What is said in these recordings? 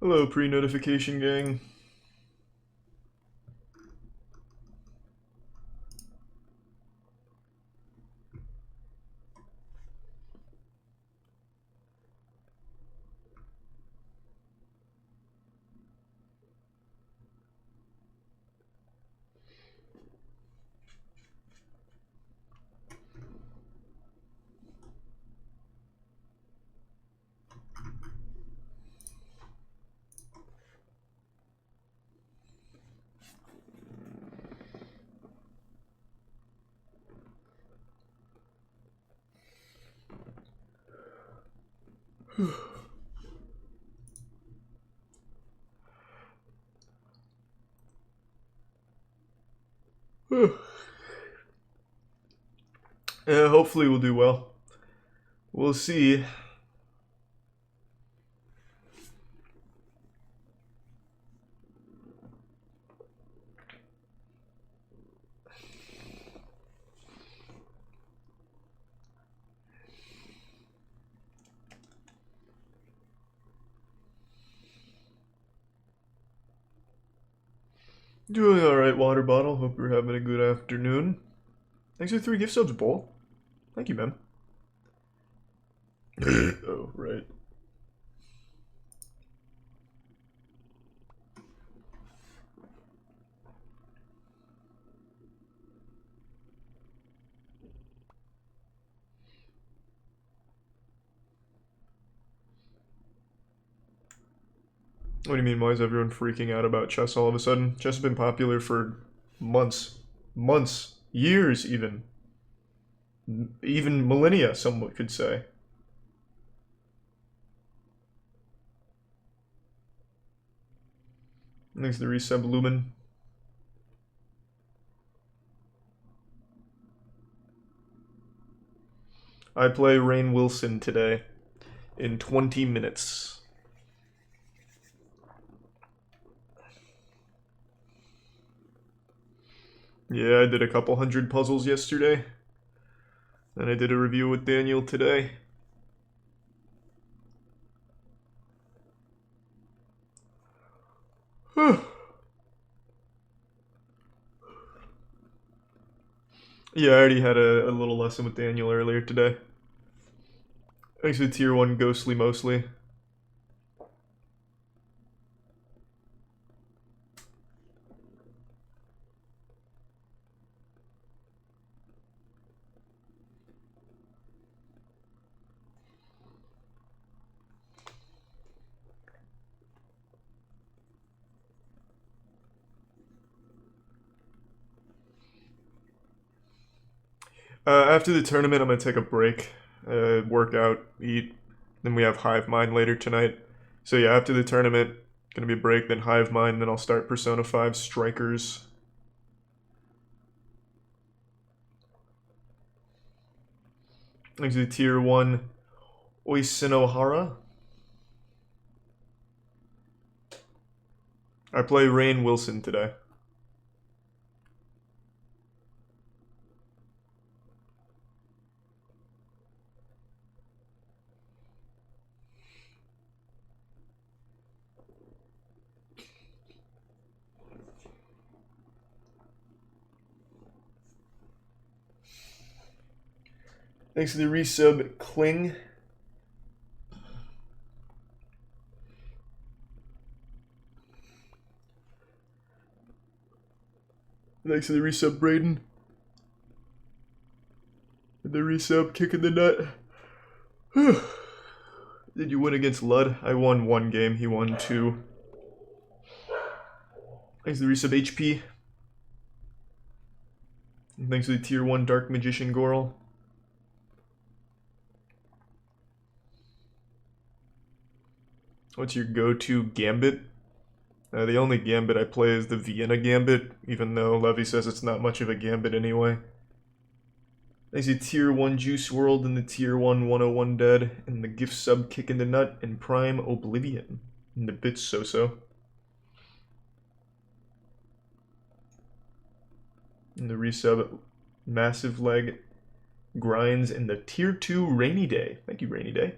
Hello, pre-notification gang. Hopefully we'll do well. We'll see. Doing alright, water bottle. Hope you're having a good afternoon. Thanks for the 3 gift subs, Bowl. Thank you, man. Oh, right. What do you mean, why is everyone freaking out about chess all of a sudden? Chess has been popular for months. Months. Years, even. Even millennia, some could say. Thanks to the resub Lumen. I play Rainn Wilson today in 20 minutes. Yeah, I did a couple hundred puzzles yesterday. And I did a review with Daniel today. Yeah, I already had a little lesson with Daniel earlier today. Actually, tier 1 ghostly mostly. After the tournament, I'm gonna take a break, work out, eat. Then we have Hive Mind later tonight. So yeah, after the tournament, gonna be a break, then Hive Mind, then I'll start Persona 5 Strikers. Next to tier 1 Oisinohara. I play Rainn Wilson today. Thanks to the resub Kling. Thanks to the resub Braden. And the resub Kicking the Nut. Did you win against Lud? I won 1 game, he won 2. Thanks to the resub HP. And thanks to the tier 1 Dark Magician Goral. What's your go-to gambit? The only gambit I play is the Vienna Gambit, even though Levy says it's not much of a gambit anyway. I see tier 1 Juice World and the tier 1 101 Dead, and the gift sub Kicking the Nut, and Prime Oblivion, and the Bits So-So. And the resub Massive Leg Grinds, and the tier 2 Rainy Day. Thank you, Rainy Day.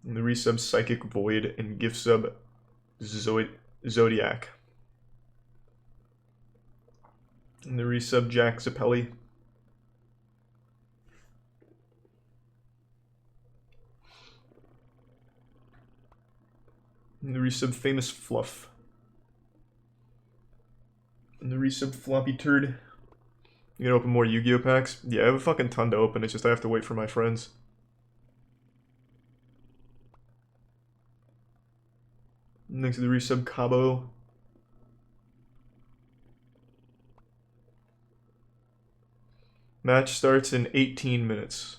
And the resub Psychic Void, and gift sub Zodiac. And the resub Jack Zappelli. And the resub Famous Fluff. And the resub Floppy Turd. You gonna open more Yu-Gi-Oh packs? Yeah, I have a fucking ton to open, it's just I have to wait for my friends. Next to the resub Cabo. Match starts in 18 minutes.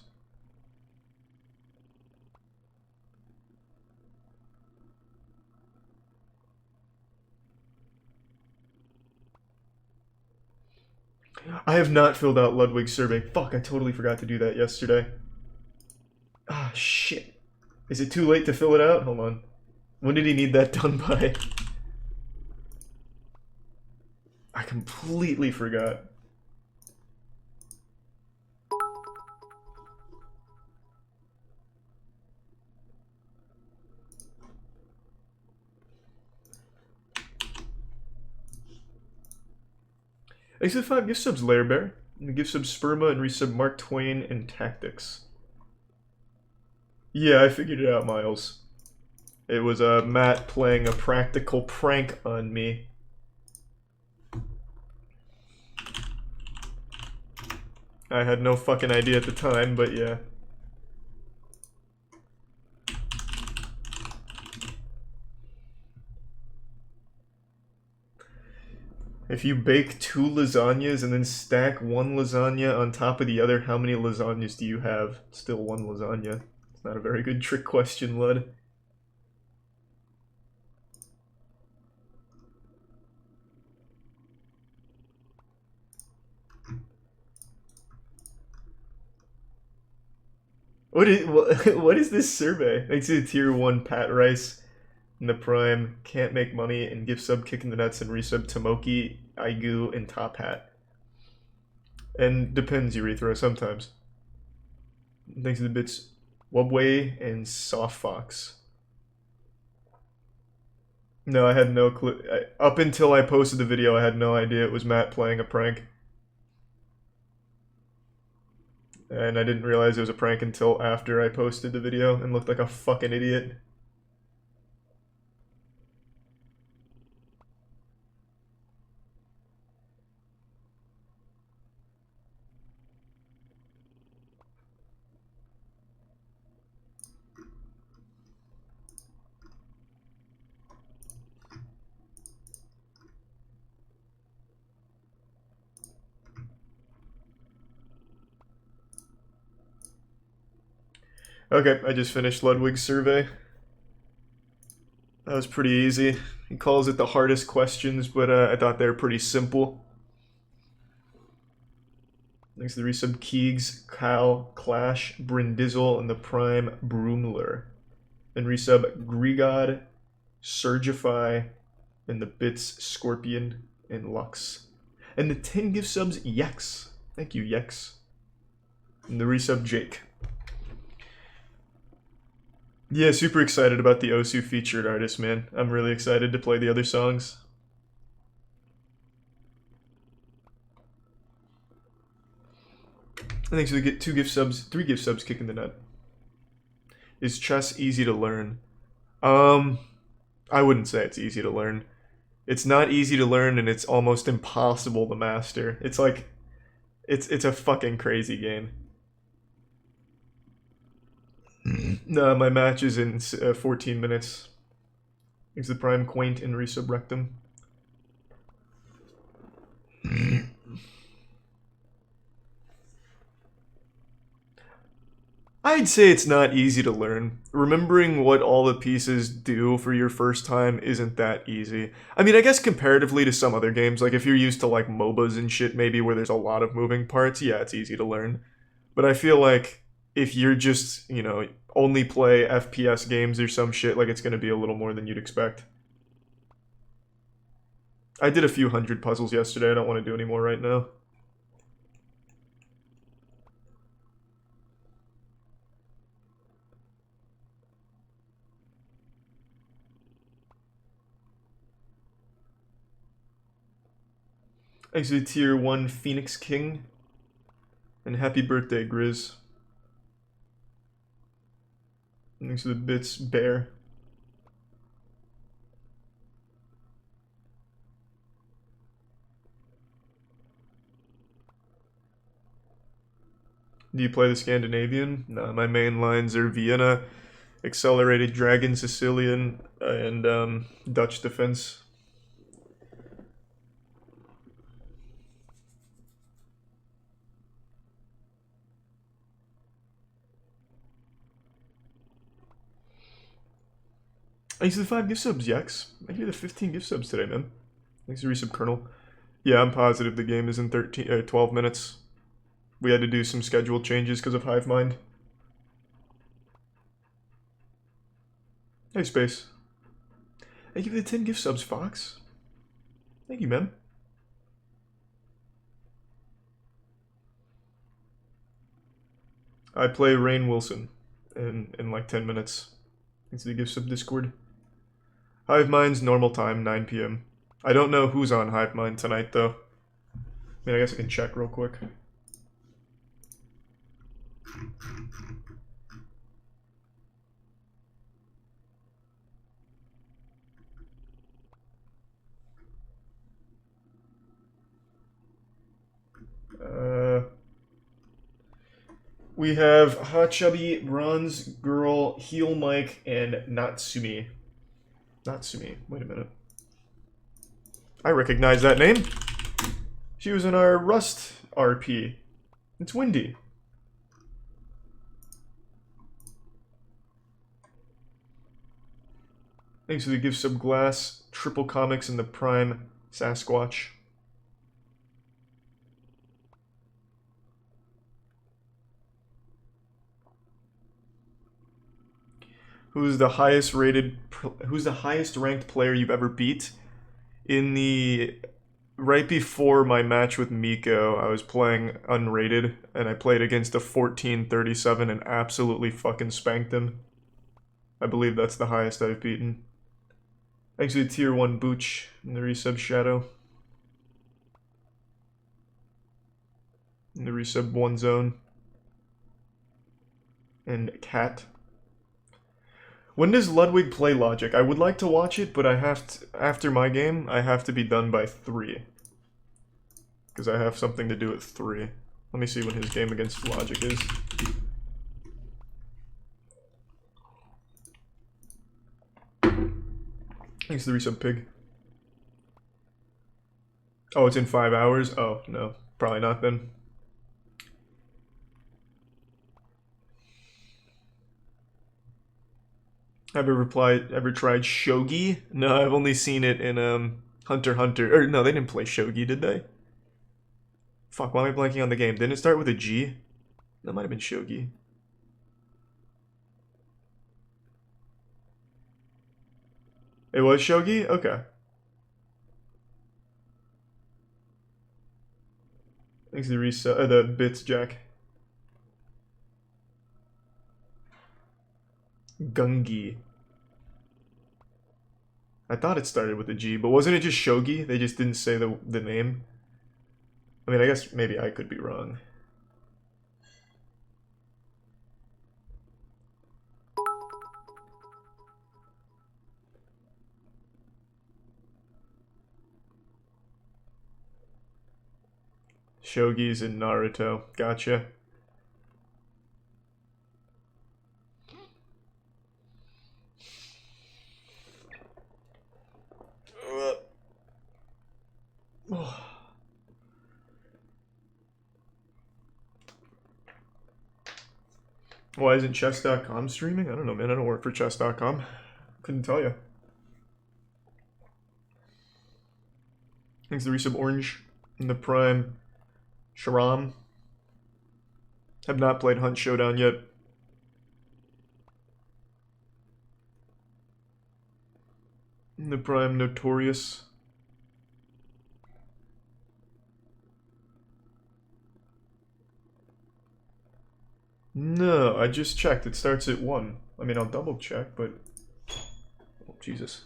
I have not filled out Ludwig's survey. Fuck, I totally forgot to do that yesterday. Ah, shit. Is it too late to fill it out? Hold on. When did he need that done by? I completely forgot. Exit 5 gift subs Lair Bear. And gift sub Sperma and resub Mark Twain and Tactics. Yeah, I figured it out, Miles. It was Matt playing a practical prank on me. I had no fucking idea at the time, but yeah. If you bake 2 lasagnas and then stack 1 lasagna on top of the other, how many lasagnas do you have? Still 1 lasagna. It's not a very good trick question, Lud. What is this survey? Thanks to the tier 1 Pat Rice in the Prime. Can't make money and gift sub Kicking the Nuts and resub Tomoki, Aigu, and Top Hat. And depends, Urethra, sometimes. Thanks to the bits Wubway and Soft Fox. No, I had no clue. Up until I posted the video, I had no idea it was Matt playing a prank. And I didn't realize it was a prank until after I posted the video and looked like a fucking idiot. Okay, I just finished Ludwig's survey. That was pretty easy. He calls it the hardest questions, but I thought they were pretty simple. Thanks to the resub Keegs, Kyle, Clash, Brindizzle, and the Prime Broomler. And resub Grigod, Surgify, and the bits Scorpion and Lux. And the 10 gift subs Yex. Thank you, Yex. And the resub Jake. Yeah, super excited about the Osu featured artist, man. I'm really excited to play the other songs. Thanks for the 2 gift subs, 3 gift subs Kicking the Nut. Is chess easy to learn? I wouldn't say it's easy to learn. It's not easy to learn, and it's almost impossible to master. It's like, it's a fucking crazy game. No, my match is in 14 minutes. Is the Prime Quaint and resub Rectum. I'd say it's not easy to learn. Remembering what all the pieces do for your first time isn't that easy. I mean, I guess comparatively to some other games, like if you're used to like MOBAs and shit maybe where there's a lot of moving parts, yeah, it's easy to learn. But I feel like if you're just, you know, only play FPS games or some shit, like it's gonna be a little more than you'd expect. I did a few hundred puzzles yesterday, I don't want to do any more right now. Thanks to the tier 1 Phoenix King. And happy birthday, Grizz. Thanks to the bits, Bear. Do you play the Scandinavian? No, my main lines are Vienna, Accelerated Dragon, Sicilian, and Dutch Defense. Thanks to the 5 gift subs, Yex. I hear the 15 gift subs today, man. Thanks to resub Colonel. Yeah, I'm positive the game is in 12 minutes. We had to do some schedule changes because of Hive Mind. Hey, Space. Thank you for the 10 gift subs, Fox. Thank you, man. I play Rainn Wilson in like 10 minutes. Thanks to the gift sub Discord. Hive Mind's normal time, 9 p.m. I don't know who's on Hive Mind tonight, though. I mean, I guess I can check real quick. We have Hot Chubby, Bronze Girl, Heel Mike, and Natsumi. Natsumi, wait a minute. I recognize that name. She was in our Rust RP. It's Windy. Thanks for the gift sub Glass, Triple Comics, and the Prime Sasquatch. Who's the highest ranked player you've ever beat? Right before my match with Miko, I was playing unrated, and I played against a 1437 and absolutely fucking spanked him. I believe that's the highest I've beaten. Thanks to the tier 1 Booch and the resub Shadow. And the resub 1 Zone. And Cat. When does Ludwig play Logic? I would like to watch it, but I have to, after my game, I have to be done by 3. Because I have something to do at 3. Let me see when his game against Logic is. Thanks to the resub Pig. Oh, it's in 5 hours? Oh, no. Probably not then. Have you ever tried Shogi? No, I've only seen it in Hunter x Hunter. Or no, they didn't play Shogi, did they? Fuck, why am I blanking on the game? Didn't it start with a G? That might have been Shogi. It was Shogi? Okay. Thanks to the bits, Jack. Gungi. I thought it started with a G, but wasn't it just Shogi? They just didn't say the name. I mean, I guess maybe I could be wrong. Shogi's in Naruto. Gotcha. Why isn't chess.com streaming? I don't know, man. I don't work for chess.com. Couldn't tell you. Thanks to the resub Orange and the Prime Sharam. Have not played Hunt Showdown yet. And the Prime Notorious. No, I just checked. It starts at 1. I mean, I'll double check, but... Oh, Jesus.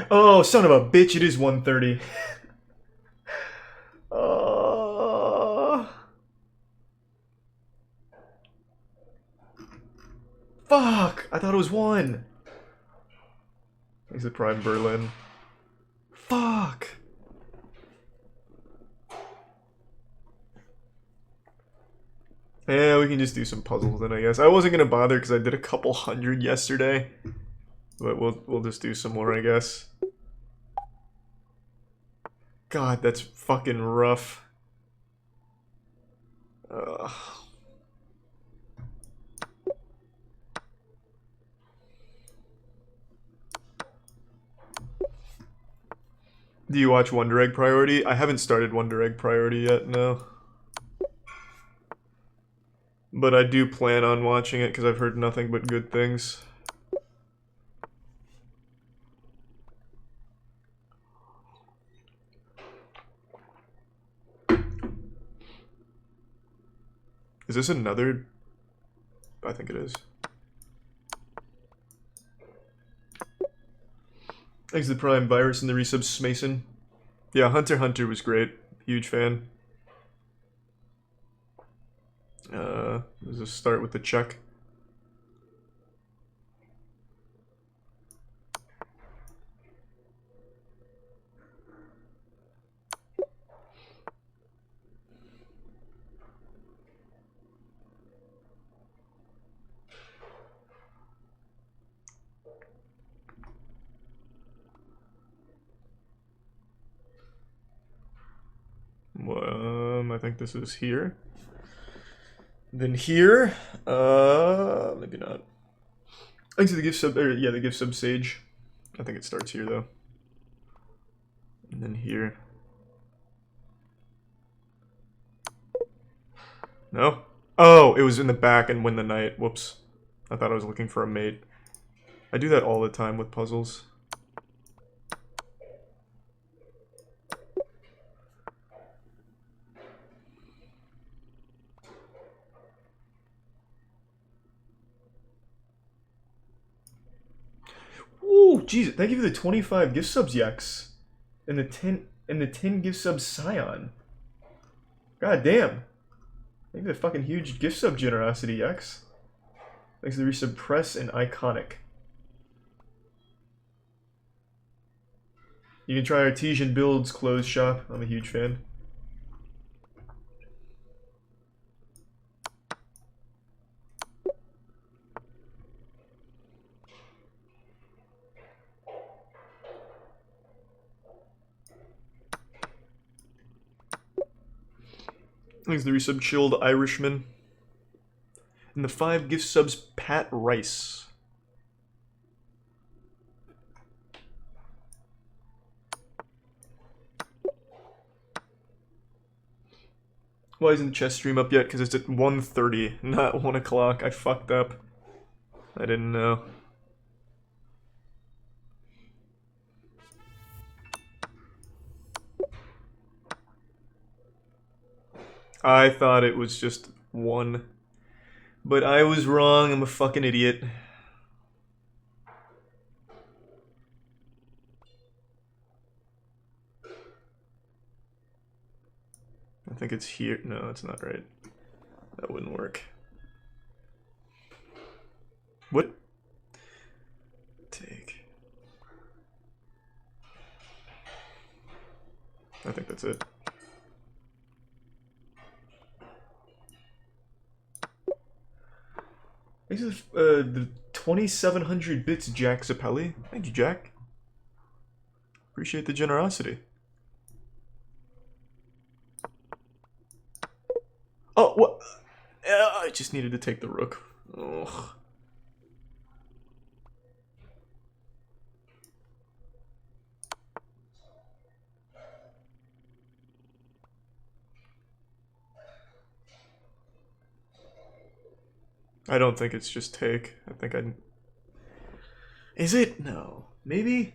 Oh, son of a bitch, it is 130. Oh. Fuck! I thought it was 1. He's the Prime Berlin. Fuck! Yeah, we can just do some puzzles then, I guess. I wasn't gonna bother because I did a couple hundred yesterday. But we'll just do some more, I guess. God, that's fucking rough. Ugh. Do you watch Wonder Egg Priority? I haven't started Wonder Egg Priority yet, no. But I do plan on watching it because I've heard nothing but good things. Is this another? I think it is. Thanks to the Prime Virus and the resubs, Mason. Yeah, Hunter x Hunter was great. Huge fan. Let's just start with the check. I think this is here. Then here, maybe not. Thanks to the gift sub, yeah, the gift sub Sage. I think it starts here though. And then here. No? Oh, it was in the back and win the night. Whoops. I thought I was looking for a mate. I do that all the time with puzzles. Ooh, jeez, thank you for the 25 gift subs, Yex. And the 10 gift subs, Scion. God damn. Thank you for the fucking huge gift sub generosity, Yex. Thanks to the resub Press and Iconic. You can try Artesian Builds clothes shop. I'm a huge fan. Thanks to the resub Chilled Irishman. And the 5 gift subs Pat Rice. Why isn't the chess stream up yet? Because it's at 1:30, not 1 o'clock. I fucked up. I didn't know. I thought it was just 1. But I was wrong. I'm a fucking idiot. I think it's here. No, it's not right. That wouldn't work. What? Take. I think that's it. This is the 2,700 bits, Jack Zappelli. Thank you, Jack. Appreciate the generosity. Oh, what? I just needed to take the rook. Ugh. I don't think it's just take. I think I... Is it? No. Maybe?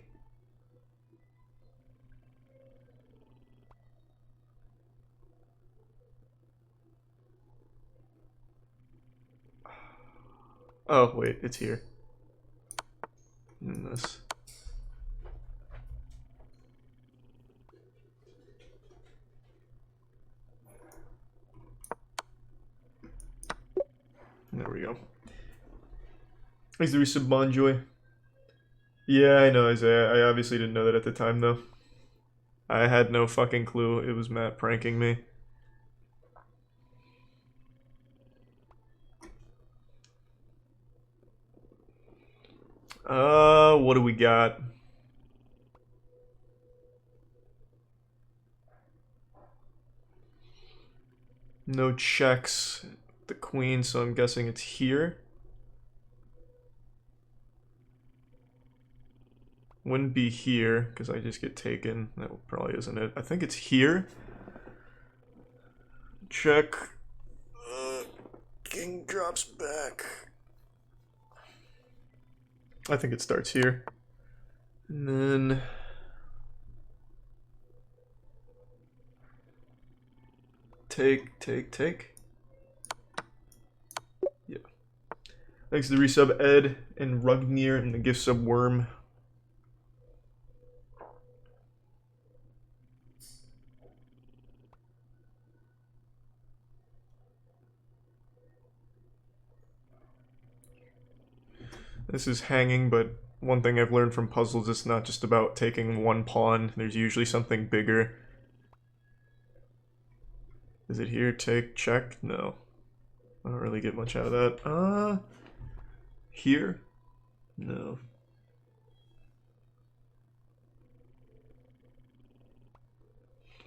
Oh, wait. It's here. And this. There we go. Thanks to resub Bonjoy. Yeah, I know, Isaiah. I obviously didn't know that at the time, though. I had no fucking clue it was Matt pranking me. What do we got? No checks. The queen, so I'm guessing it's here. Wouldn't be here, because I just get taken. That probably isn't it. I think it's here. Check. King drops back. I think it starts here. And then... Take. Yeah. Thanks to the resub Ed and Rugnir and the gift sub Worm. This is hanging, but one thing I've learned from puzzles, it's not just about taking one pawn. There's usually something bigger. Is it here? Take, check? No. I don't really get much out of that. Here? No.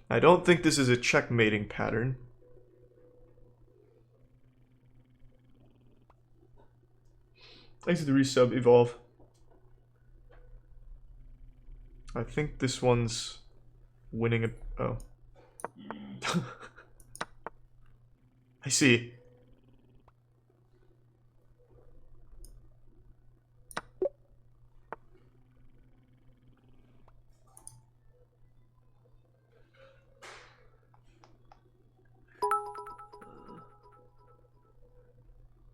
I don't think this is a checkmating pattern. Thanks to the resub, Evolve. I think this one's winning a... Oh. I see.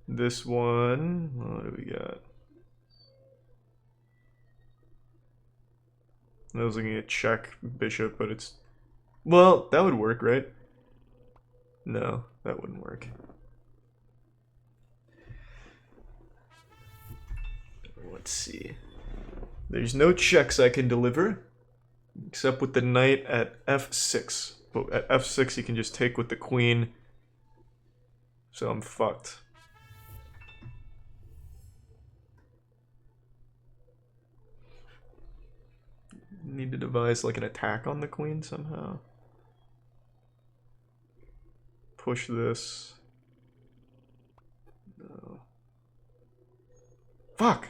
This one... What do we got? I was looking at check bishop, but it's... Well, that would work, right? No, that wouldn't work. Let's see. There's no checks I can deliver, except with the knight at f6. But at f6 you can just take with the queen, so I'm fucked. Need to devise like an attack on the queen somehow. Push this. No. Fuck!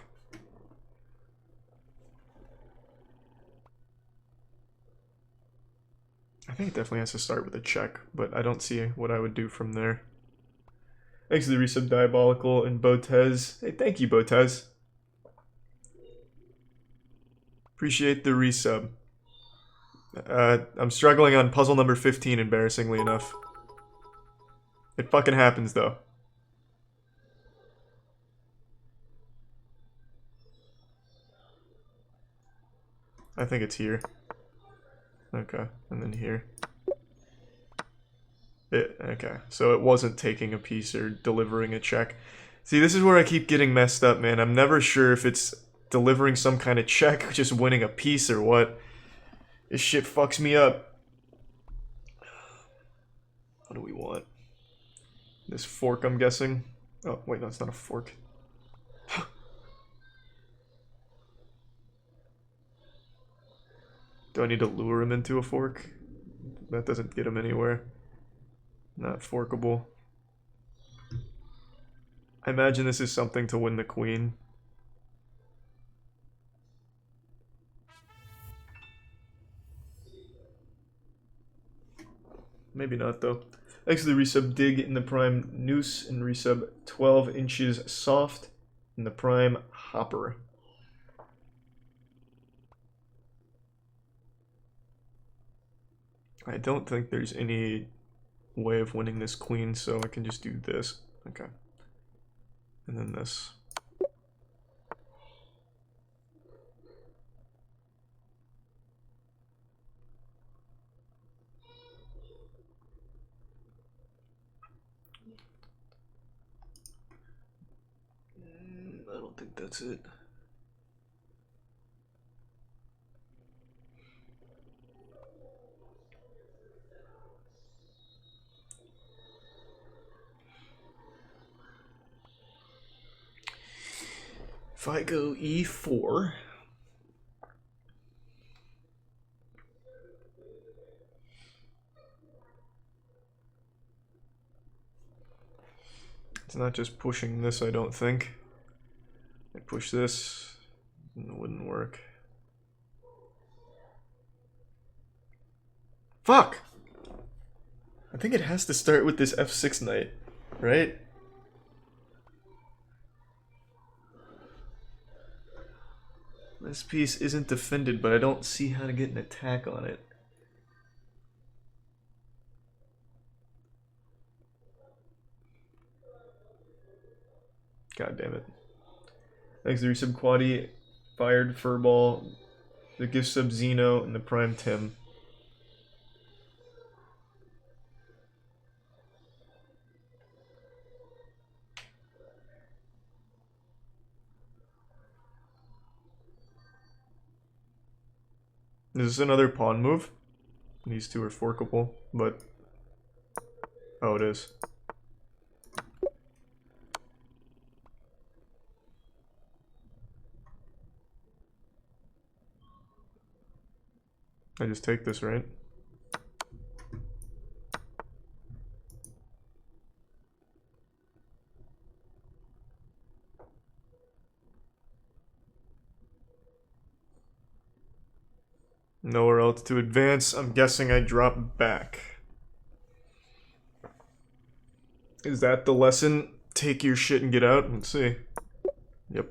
I think it definitely has to start with a check, but I don't see what I would do from there. Thanks to the resub Diabolical and Botez. Hey, thank you, Botez. Appreciate the resub. I'm struggling on puzzle number 15, embarrassingly enough. It fucking happens, though. I think it's here. Okay, and then here. Okay, so it wasn't taking a piece or delivering a check. See, this is where I keep getting messed up, man. I'm never sure if it's delivering some kind of check or just winning a piece or what. This shit fucks me up. What do we want? This fork, I'm guessing. Oh, wait, no, it's not a fork. Do I need to lure him into a fork? That doesn't get him anywhere. Not forkable. I imagine this is something to win the queen. Maybe not, though. Thanks to the resub Dig in the Prime Noose and resub 12 inches Soft in the Prime Hopper. I don't think there's any way of winning this queen, so I can just do this. Okay. And then this. think that's it. If I go e4, it's not just pushing this, I don't think. I push this, and it wouldn't work. Fuck! I think it has to start with this f6 knight, right? This piece isn't defended, but I don't see how to get an attack on it. God damn it. Thanks to resub Quaddy, Fired Furball, the gift sub Xeno, and the Prime Tim. Is this another pawn move? These two are forkable, but... Oh, it is. I just take this, right? Nowhere else to advance. I'm guessing I drop back. Is that the lesson? Take your shit and get out? Let's see. Yep.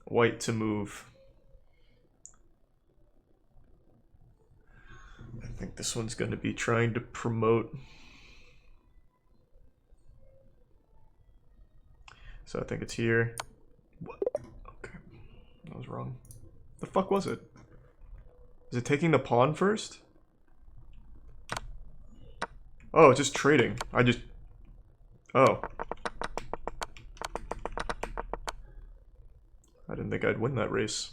White to move. I think this one's going to be trying to promote. So I think it's here. What? Okay. I was wrong. The fuck was it? Is it taking the pawn first? Oh, it's just trading. Oh. I didn't think I'd win that race.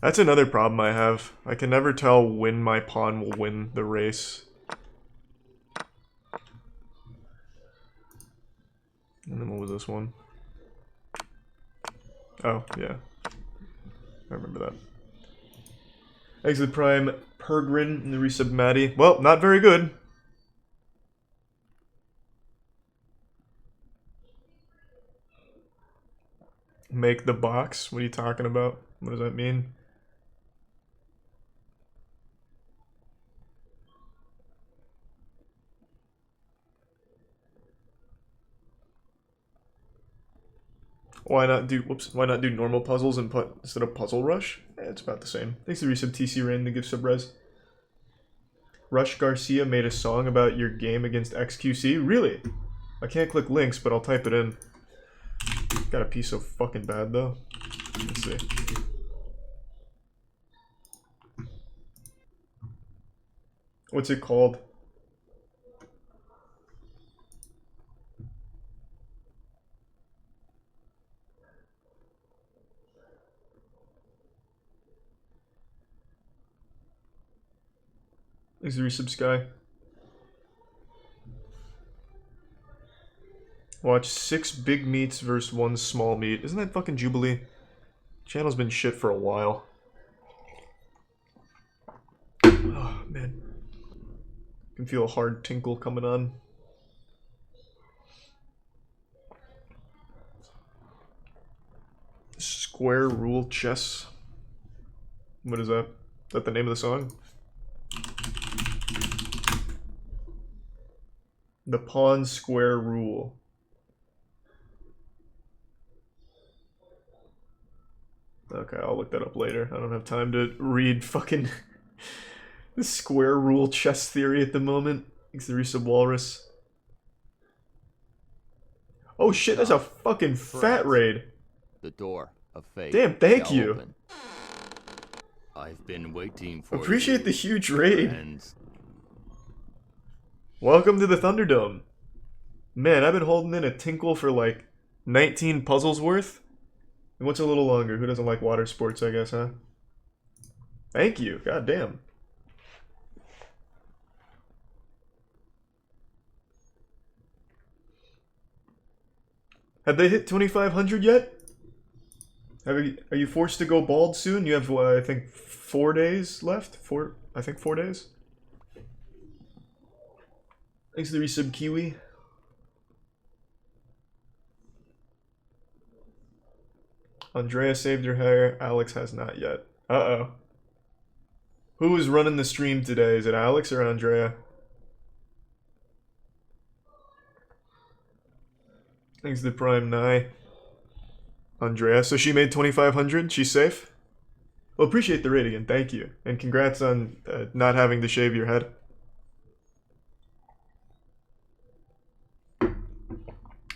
That's another problem I have. I can never tell when my pawn will win the race. And then what was this one? Oh, yeah. I remember that. Exit Prime, Pergrin, and the resub Maddie. Well, not very good. Make the box? What are you talking about? What does that mean? Why not do normal puzzles and put instead of Puzzle Rush? It's about the same. Thanks to resub TC Rain, the gift sub res. Rush Garcia made a song about your game against XQC? Really? I can't click links, but I'll type it in. Gotta pee so fucking bad though. Let's see. What's it called? Thanks to resub Sky. Watch 6 big meats versus 1 small meat. Isn't that fucking Jubilee? Channel's been shit for a while. Oh, man. I can feel a hard tinkle coming on. Square Rule Chess. What is that? Is that the name of the song? The Pawn Square Rule. Okay, I'll look that up later. I don't have time to read fucking the square rule chess theory at the moment. Thanks to resub Walrus. Oh shit, that's a fucking fat raid. The door of fate. Damn, thank you. Open. I've been waiting for Appreciate the huge raid. friends. Welcome to the Thunderdome. Man, I've been holding in a tinkle for like 19 puzzles worth? And what's a little longer? Who doesn't like water sports, I guess, huh? Thank you. God damn. Have they hit 2,500 yet? Are you forced to go bald soon? You have, I think, 4 days left? I think 4 days? Thanks to the resub Kiwi. Andrea saved her hair. Alex has not yet. Uh-oh. Who is running the stream today? Is it Alex or Andrea? Thanks to Prime Nye. Andrea, so she made 2,500? She's safe? Well, appreciate the raid again. Thank you. And congrats on not having to shave your head.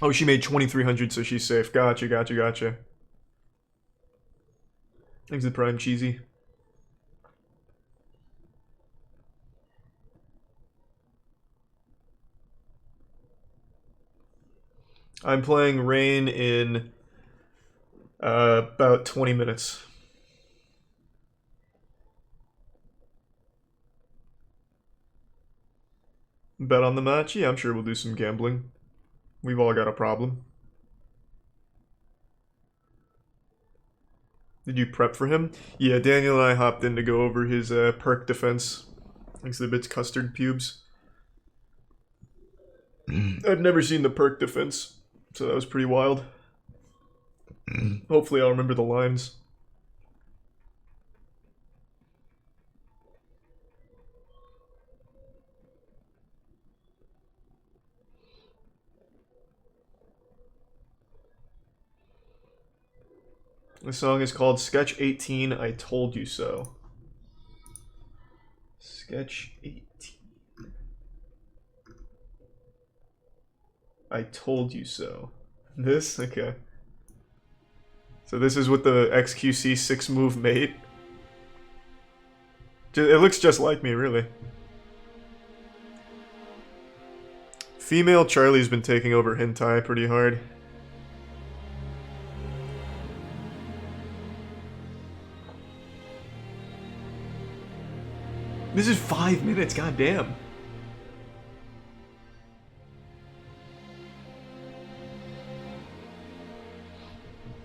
Oh, she made 2,300, so she's safe. Gotcha, gotcha, gotcha. Thanks to Prime Cheesy. I'm playing Rain in about 20 minutes. Bet on the match? Yeah, I'm sure we'll do some gambling. We've all got a problem. Did you prep for him? Yeah, Daniel and I hopped in to go over his perk defense. Thanks to the bits custard pubes. I've never seen the perk defense, so that was pretty wild. Hopefully I'll remember the lines. The song is called Sketch 18, I Told You So. Sketch 18. I Told You So. This? Okay. So this is what the XQC 6-move mate. It looks just like me, really. Female Charlie's been taking over hentai pretty hard. This is 5 minutes, goddamn.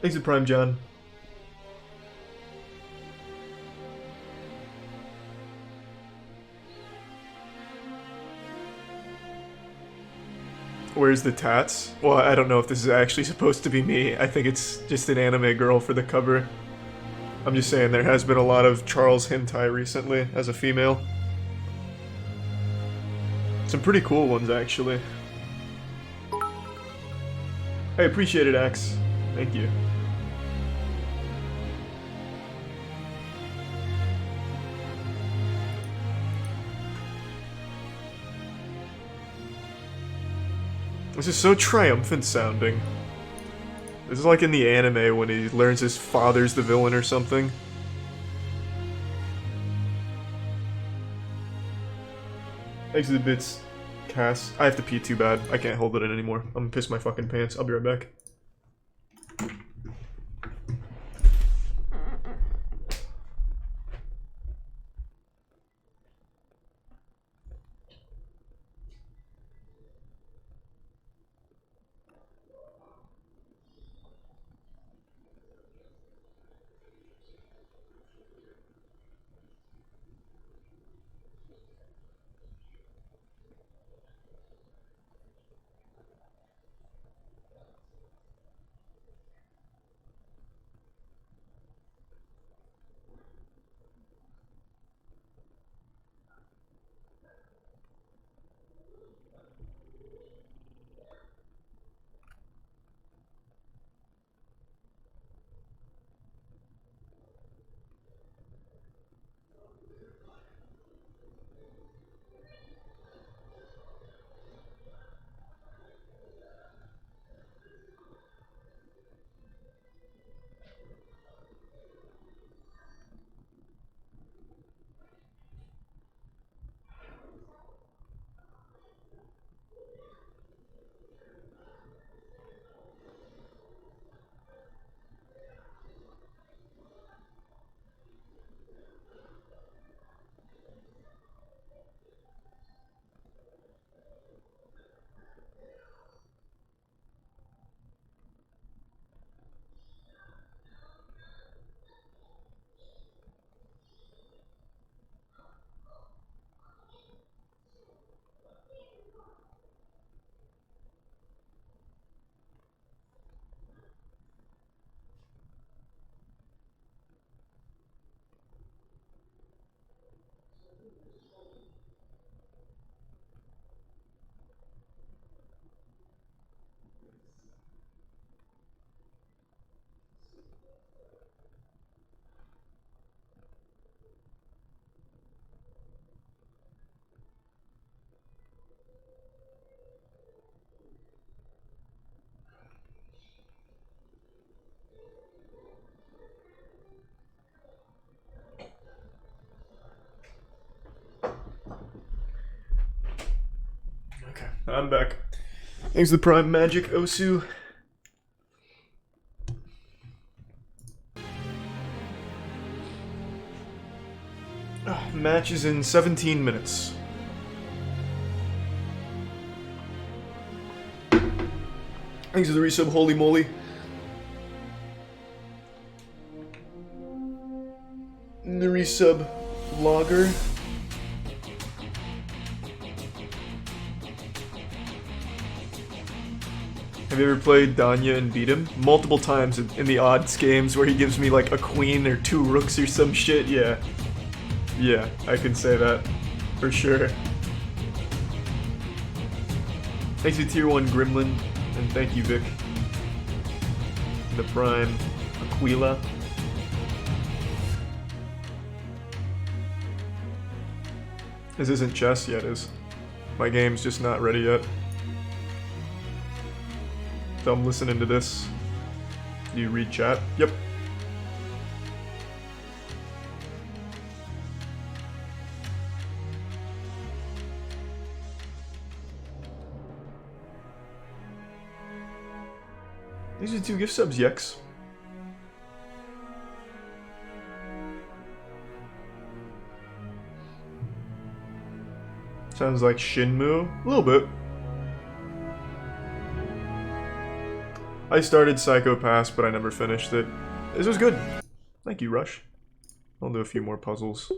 Thanks to Prime John. Where's the tats? Well, I don't know if this is actually supposed to be me. I think it's just an anime girl for the cover. I'm just saying there has been a lot of Charles hentai recently as a female. Some pretty cool ones, actually. I appreciate it, X. Thank you. This is so triumphant sounding. This is like in the anime when he learns his father's the villain or something. Thanks to the bits, Cass. I have to pee too bad. I can't hold it in anymore. I'm gonna piss my fucking pants. I'll be right back. I'm back. Thanks to the Prime Magic, Osu. Match is in 17 minutes. Thanks to the resub, holy moly. The resub, vlogger. Have you ever played Danya and beat him? Multiple times in the odds games where he gives me like a queen or 2 rooks or some shit, yeah. Yeah, I can say that. For sure. Thanks to Tier 1 Gremlin, and thank you Vic. The Prime Aquila. This isn't chess yet, is. My game's just not ready yet. So I'm listening to this. Do you read chat? Yep. These are 2 gift subs, Yex. Sounds like Shinmu. A little bit. I started Psycho Pass, but I never finished it. This was good. Thank you, Rush. I'll do a few more puzzles.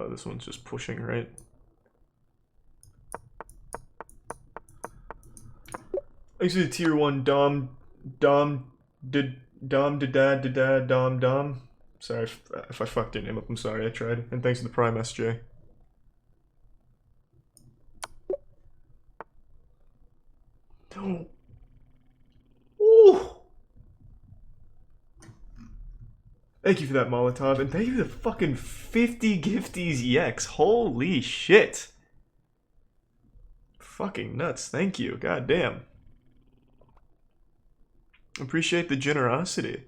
This one's just pushing, right? Actually, Tier 1 Dom. Sorry if I fucked your name up, I'm sorry, I tried. And thanks to the Prime SJ. Oh. Ooh. Thank you for that, Molotov, and thank you for the fucking 50 gifties EX. Holy shit. Fucking nuts, thank you, god damn. Appreciate the generosity.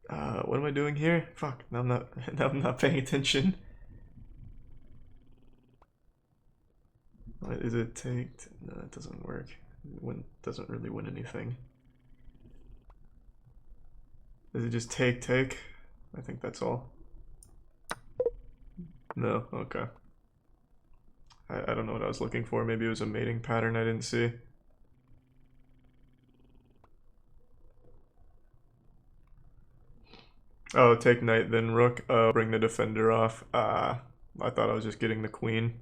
What am I doing here? Fuck, now I'm not paying attention. What is it take? No, it doesn't work. Doesn't really win anything. Does it just take? I think that's all. No, okay. I don't know what I was looking for. Maybe it was a mating pattern I didn't see. Oh, take knight, then rook. Oh, bring the defender off. I thought I was just getting the queen.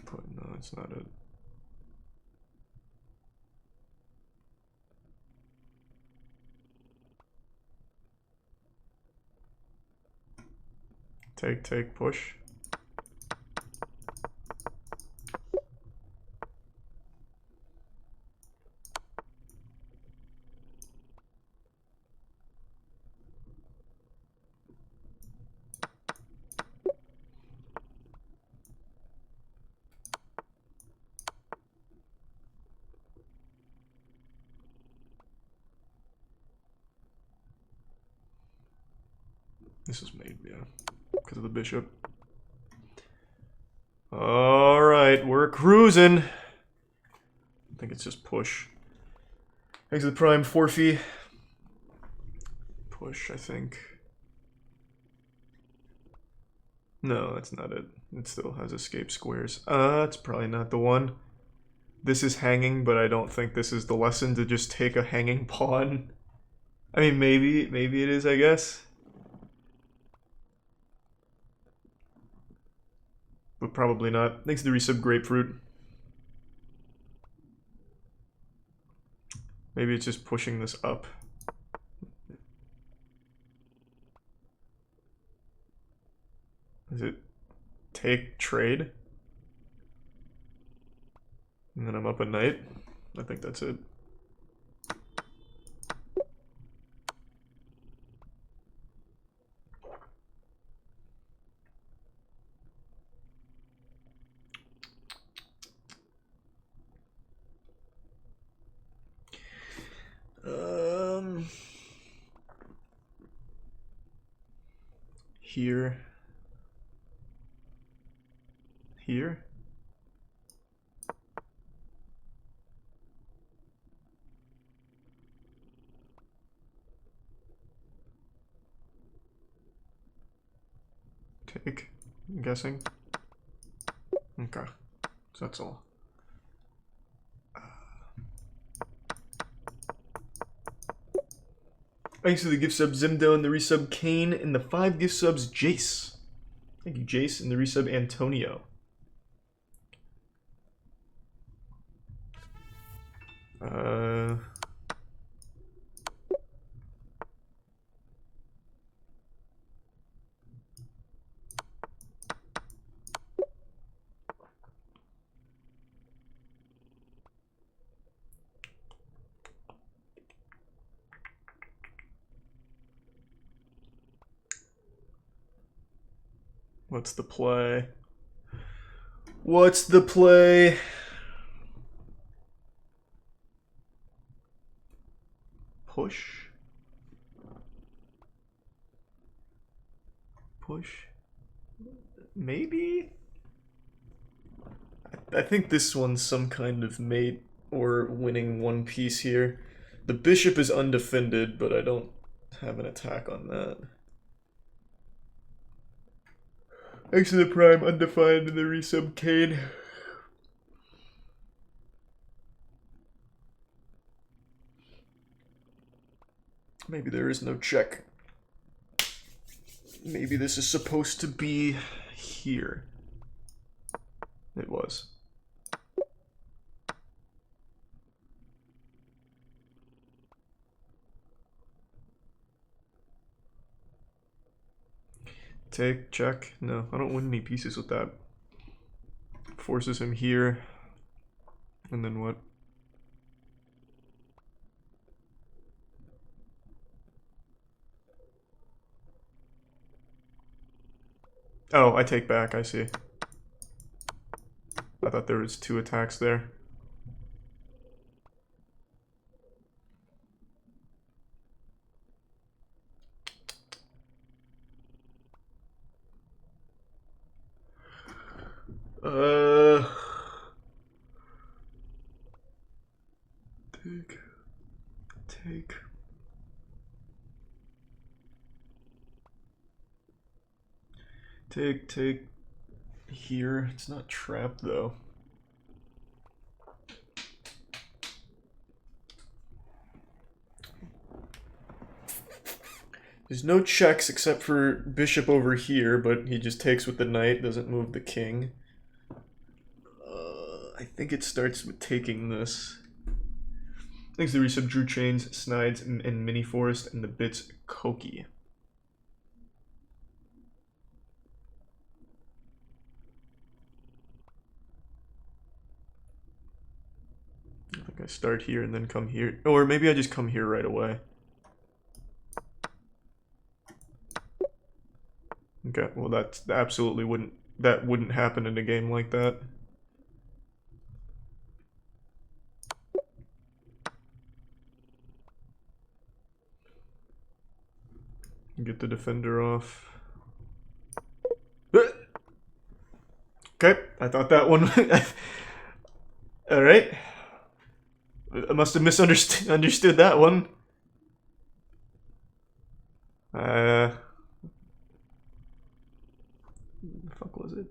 But no, it's not it. Take, push. This is made, yeah, because of the bishop. Alright, we're cruising. I think it's just push. Thanks to the Prime Forfeit. Push, I think. No, that's not it. It still has escape squares. It's probably not the one. This is hanging, but I don't think this is the lesson to just take a hanging pawn. I mean, maybe it is, I guess. But probably not. Thanks to the resub grapefruit. Maybe it's just pushing this up. Is it take trade? And then I'm up a knight. I think that's it. Here. Here. Take, I'm guessing. Okay, so that's all. Thanks for the gift sub Zimdo and the resub Kane and the 5 gift subs Jace. Thank you, Jace, and the resub Antonio. What's the play? What's the play? Push. Push. Maybe? I think this one's some kind of mate or winning one piece here. The bishop is undefended, but I don't have an attack on that. Thanks to the prime undefined and the resub Kane. Maybe there is no check. Maybe this is supposed to be here. It was. Take, check. No, I don't win any pieces with that. Forces him here. And then what? Oh, I take back, I see. I thought there was 2 attacks there. Take. Take here. It's not trapped though. There's no checks except for bishop over here, but he just takes with the knight, doesn't move the king. I think it starts with taking this. Thanks to the resub Drew Chains, Snides, and Mini Forest, and the bits Koki. I think I start here and then come here. Or maybe I just come here right away. Okay, well that absolutely wouldn't happen in a game like that. Get the defender off. Okay, I thought that one. All right. I must have misunderstood that one. The fuck was it?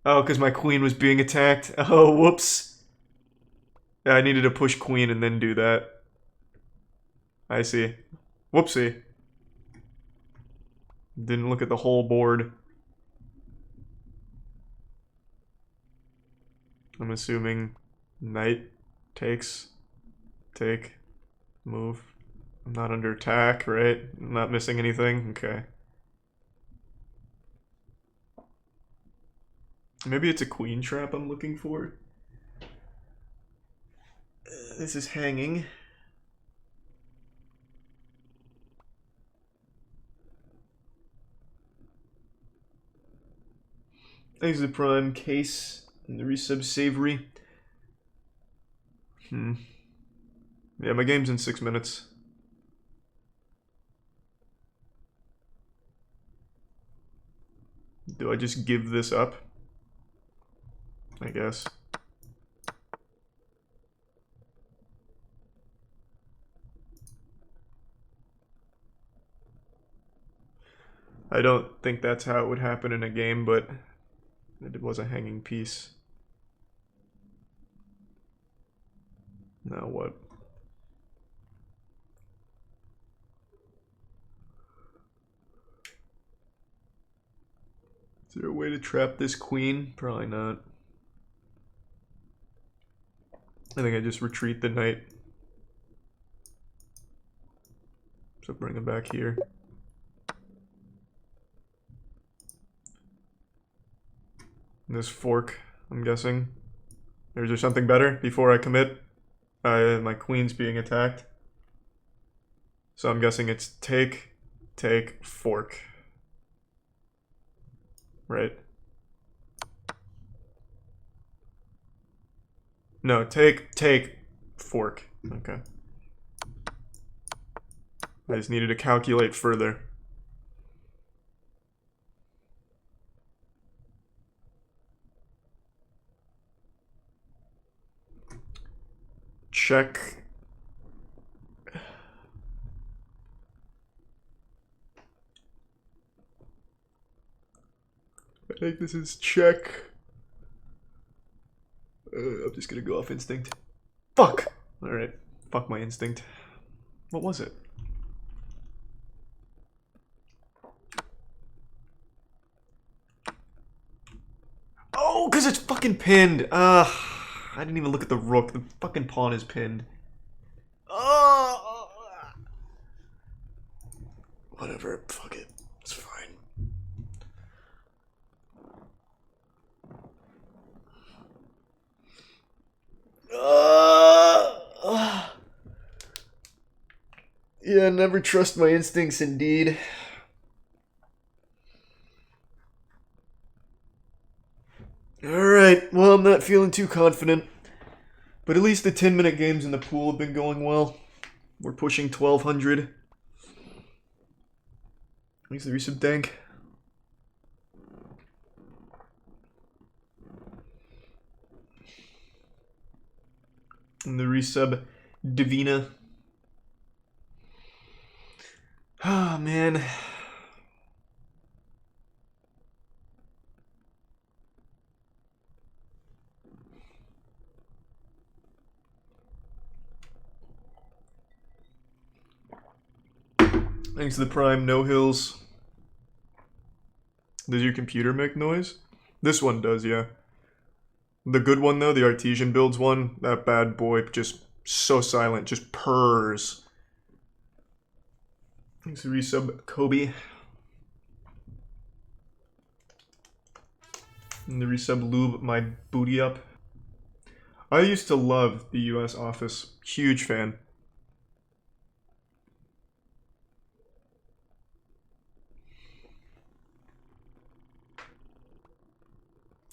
Oh, because my queen was being attacked. Oh, whoops. Yeah, I needed to push queen and then do that. I see. Whoopsie. Didn't look at the whole board. I'm assuming knight takes, take, move. I'm not under attack, right? I'm not missing anything? Okay. Maybe it's a queen trap I'm looking for. This is hanging. Thanks to the prime case and the resub savory. Yeah, my game's in 6 minutes. Do I just give this up? I guess. I don't think that's how it would happen in a game, but it was a hanging piece. Now what? Is there a way to trap this queen? Probably not. I think I just retreat the knight. So bring him back here. And this fork, I'm guessing. Or is there something better before I commit? My queen's being attacked. So I'm guessing it's take, fork. Right? No, take, fork. Okay. I just needed to calculate further. Check. I think this is check. I'm just gonna go off instinct. Fuck! Alright. Fuck my instinct. What was it? Oh, because it's fucking pinned. I didn't even look at the rook. The fucking pawn is pinned. Whatever. Fuck it. It's fine. Yeah, never trust my instincts, indeed. Alright, well, I'm not feeling too confident. But at least the 10-minute games in the pool have been going well. We're pushing 1,200. At least there is some dank. And the resub Divina. Ah, oh, man. Thanks to the prime, no hills. Does your computer make noise? This one does, yeah. The good one, though, the artesian builds one, that bad boy just so silent, just purrs. Thanks to resub Kobe. And the resub lube my booty up. I used to love the US Office. Huge fan.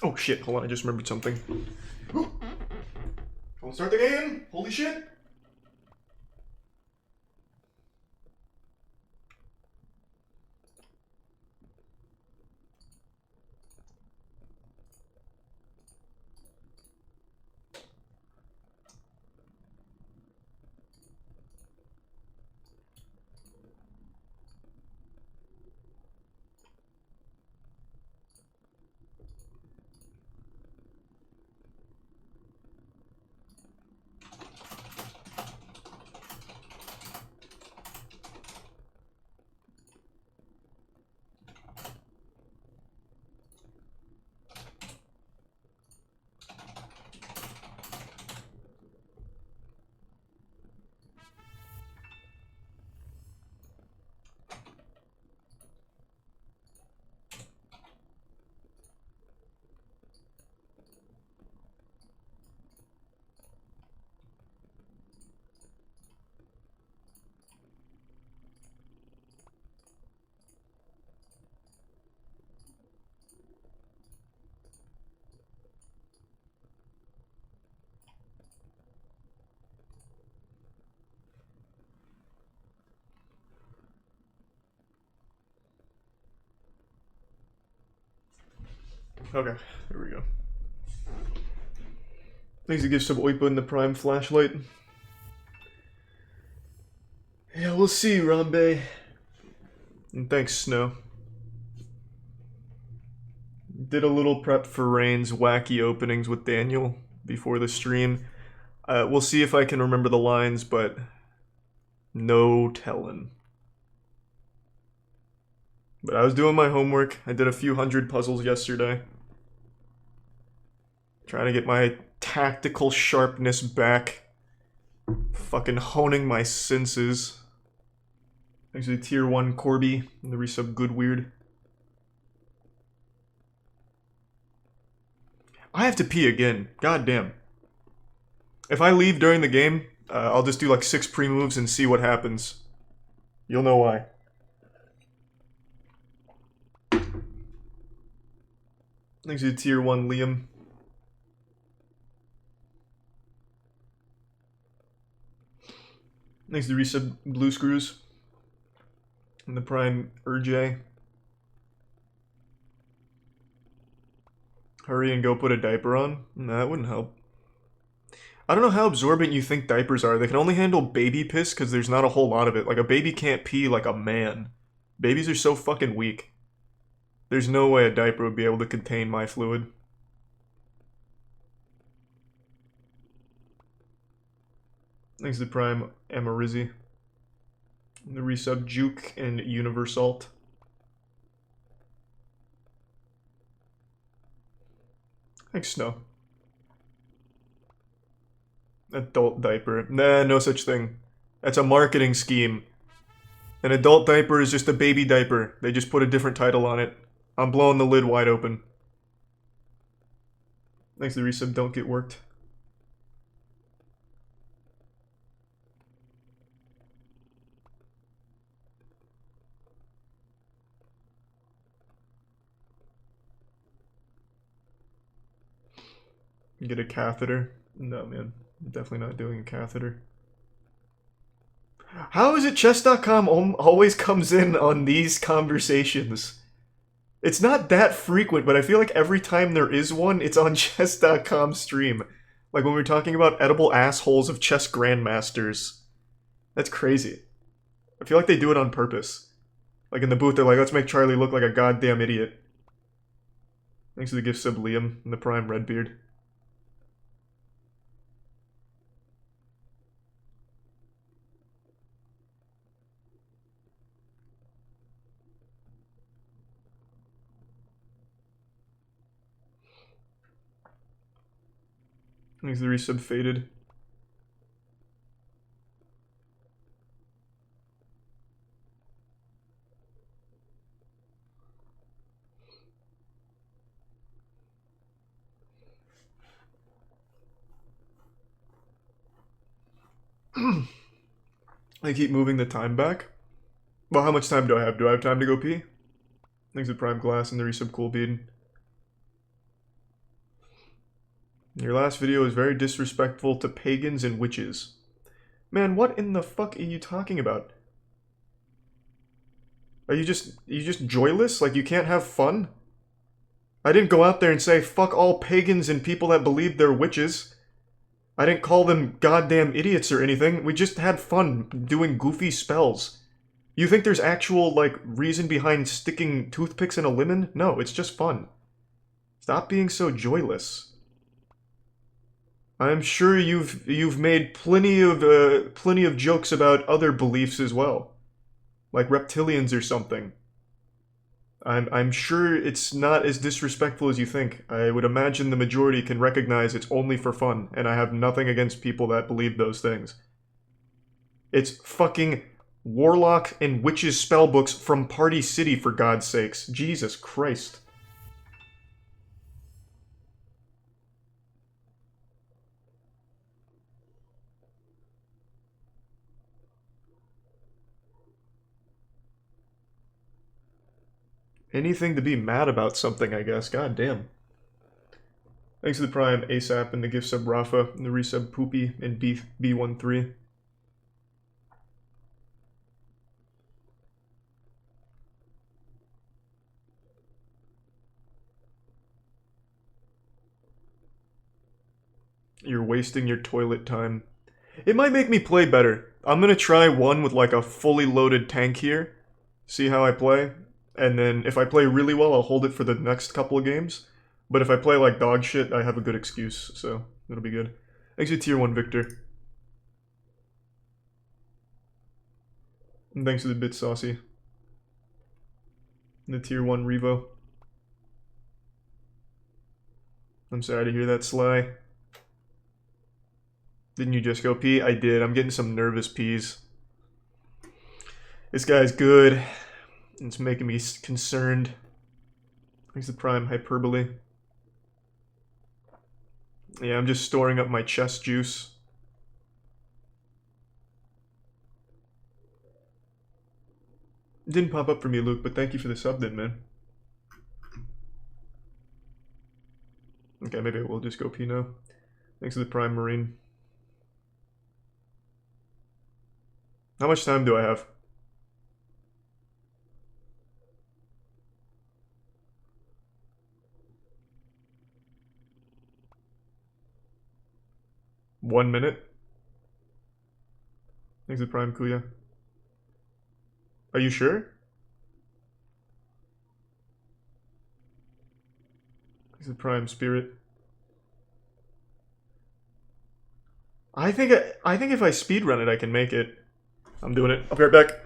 Oh shit, hold on, I just remembered something. Wanna start the game? Holy shit! Okay, here we go. Thanks to give some Oipa in the Prime flashlight. Yeah, we'll see, Rambe. And thanks, Snow. Did a little prep for Rain's wacky openings with Daniel before the stream. We'll see if I can remember the lines, but no telling. But I was doing my homework. I did a few hundred puzzles yesterday. Trying to get my tactical sharpness back. Fucking honing my senses. Actually, tier 1 Corby and the resub Good Weird. I have to pee again. God damn. If I leave during the game, I'll just do like 6 pre-moves and see what happens. You'll know why. Thanks to tier 1 Liam. Thanks to resub Blue Screws. And the Prime Urj. Hurry and go put a diaper on? Nah, that wouldn't help. I don't know how absorbent you think diapers are. They can only handle baby piss because there's not a whole lot of it. Like, a baby can't pee like a man. Babies are so fucking weak. There's no way a diaper would be able to contain my fluid. Thanks to Prime Amarizzi. The resub Juke and Universalt. Thanks, Snow. Adult diaper. Nah, no such thing. That's a marketing scheme. An adult diaper is just a baby diaper. They just put a different title on it. I'm blowing the lid wide open. Thanks to the resub, don't get worked. Get a catheter. No, man. I'm definitely not doing a catheter. How is it chess.com always comes in on these conversations? It's not that frequent, but I feel like every time there is one, it's on chess.com stream. Like when we're talking about edible assholes of chess grandmasters. That's crazy. I feel like they do it on purpose. Like in the booth, they're like, let's make Charlie look like a goddamn idiot. Thanks to the gift sub Liam and the Prime Redbeard. Thanks to the resub Faded. I keep moving the time back. Well, how much time do I have? Do I have time to go pee? Thanks to Prime Glass and the resub Cool Bean. Your last video is very disrespectful to pagans and witches. Man, what in the fuck are you talking about? Are you just joyless? Like you can't have fun? I didn't go out there and say fuck all pagans and people that believe they're witches. I didn't call them goddamn idiots or anything. We just had fun doing goofy spells. You think there's actual, like, reason behind sticking toothpicks in a lemon? No, it's just fun. Stop being so joyless. I'm sure you've made plenty of jokes about other beliefs as well. Like reptilians or something. I'm sure it's not as disrespectful as you think. I would imagine the majority can recognize it's only for fun, and I have nothing against people that believe those things. It's fucking Warlock and Witches spellbooks from Party City, for God's sakes. Jesus Christ. Anything to be mad about something, I guess. God damn. Thanks to the Prime, ASAP, and the gift sub Rafa, and the resub Poopy, and B13. You're wasting your toilet time. It might make me play better. I'm gonna try one with like a fully loaded tank here. See how I play. And then if I play really well, I'll hold it for the next couple of games. But if I play like dog shit, I have a good excuse, so it'll be good. Thanks to tier 1 Victor. And thanks to the bit saucy. And the tier 1 Revo. I'm sorry to hear that, Sly. Didn't you just go pee? I did. I'm getting some nervous pees. This guy's good. It's making me concerned. Thanks to Prime Hyperbole. Yeah, I'm just storing up my chest juice. It didn't pop up for me, Luke, but thank you for the sub then, man. Okay, maybe I will just go pee now. Thanks to the Prime Marine. How much time do I have? One minute? Thanks to Prime Kuya. Are you sure? Thanks to Prime Spirit. I think if I speedrun it, I can make it. I'm doing it. I'll be right back.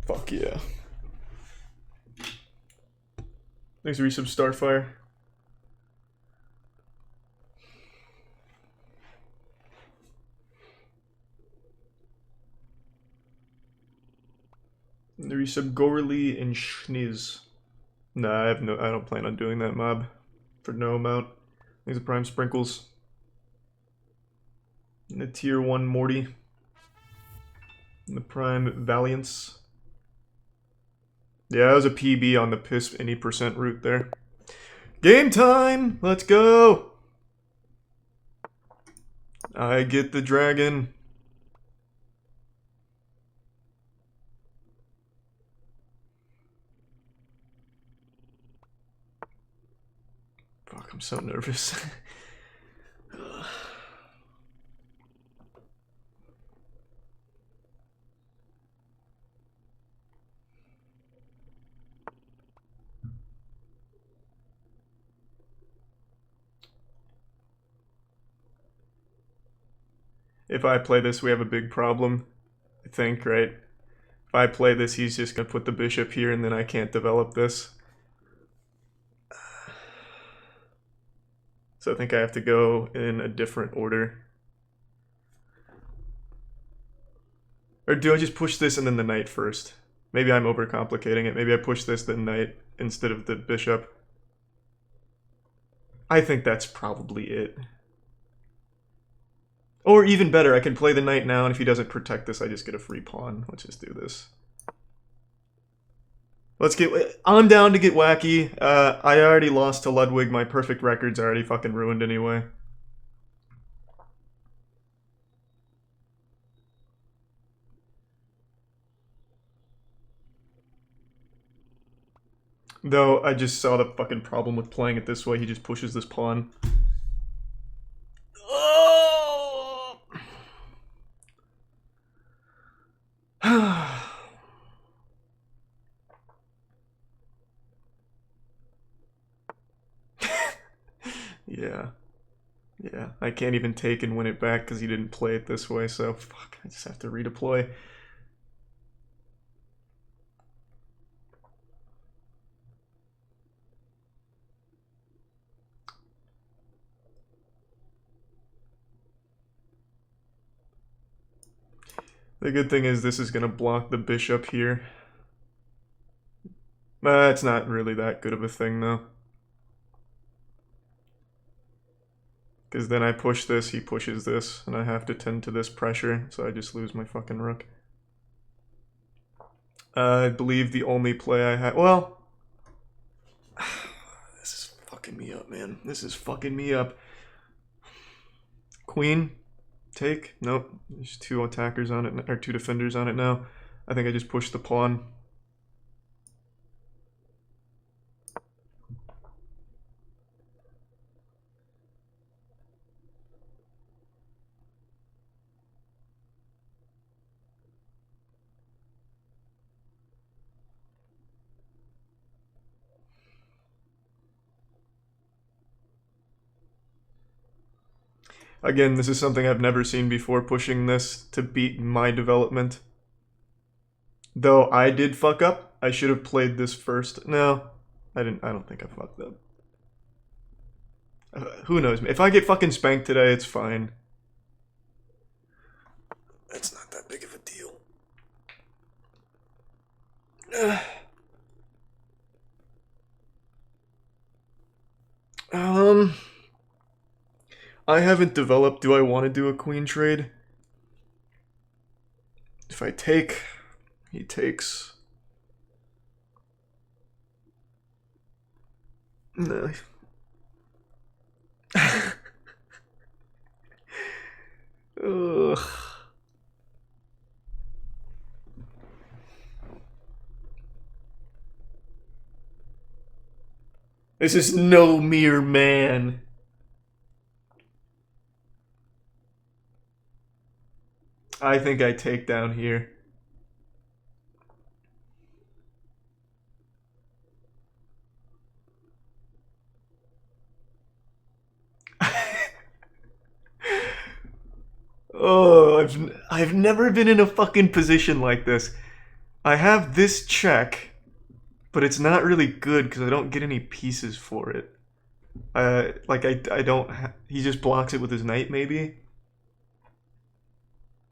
Fuck yeah. Thanks for resub Starfire. And the resub Gorley and Schniz. Nah, I don't plan on doing that mob. For no amount. Thanks to Prime Sprinkles. And the tier 1 Morty. And the Prime Valiance. Yeah, that was a PB on the piss any percent route there. Game time! Let's go! I get the dragon. Fuck, I'm so nervous. If I play this, we have a big problem. I think, right? If I play this, he's just gonna put the bishop here and then I can't develop this. So I think I have to go in a different order. Or do I just push this and then the knight first? Maybe I'm overcomplicating it. Maybe I push this, then knight, instead of the bishop. I think that's probably it. Or even better, I can play the knight now, and if he doesn't protect this, I just get a free pawn. Let's just do this. I'm down to get wacky. I already lost to Ludwig. My perfect record's already fucking ruined anyway. Though, I just saw the fucking problem with playing it this way. He just pushes this pawn. Oh! Yeah. Yeah, I can't even take and win it back because he didn't play it this way, so fuck, I just have to redeploy. The good thing is this is going to block the bishop here. It's not really that good of a thing, though. Because then I push this, he pushes this, and I have to tend to this pressure, so I just lose my fucking rook. I believe the only play I had... Well... This is fucking me up, man. This is fucking me up. Queen. Take? Nope. There's two attackers on it, or two defenders on it now. I think I just pushed the pawn. Again, this is something I've never seen before, pushing this to beat my development. Though I did fuck up. I should have played this first. No, I didn't. I don't think I fucked up. Who knows? If I get fucking spanked today, it's fine. It's not that big of a deal. I haven't developed. Do I want to do a queen trade? If I take, he takes. No. Ugh. This is no mere man. I think I take down here. Oh, I've never been in a fucking position like this. I have this check, but it's not really good because I don't get any pieces for it. Like I don't. He just blocks it with his knight, maybe.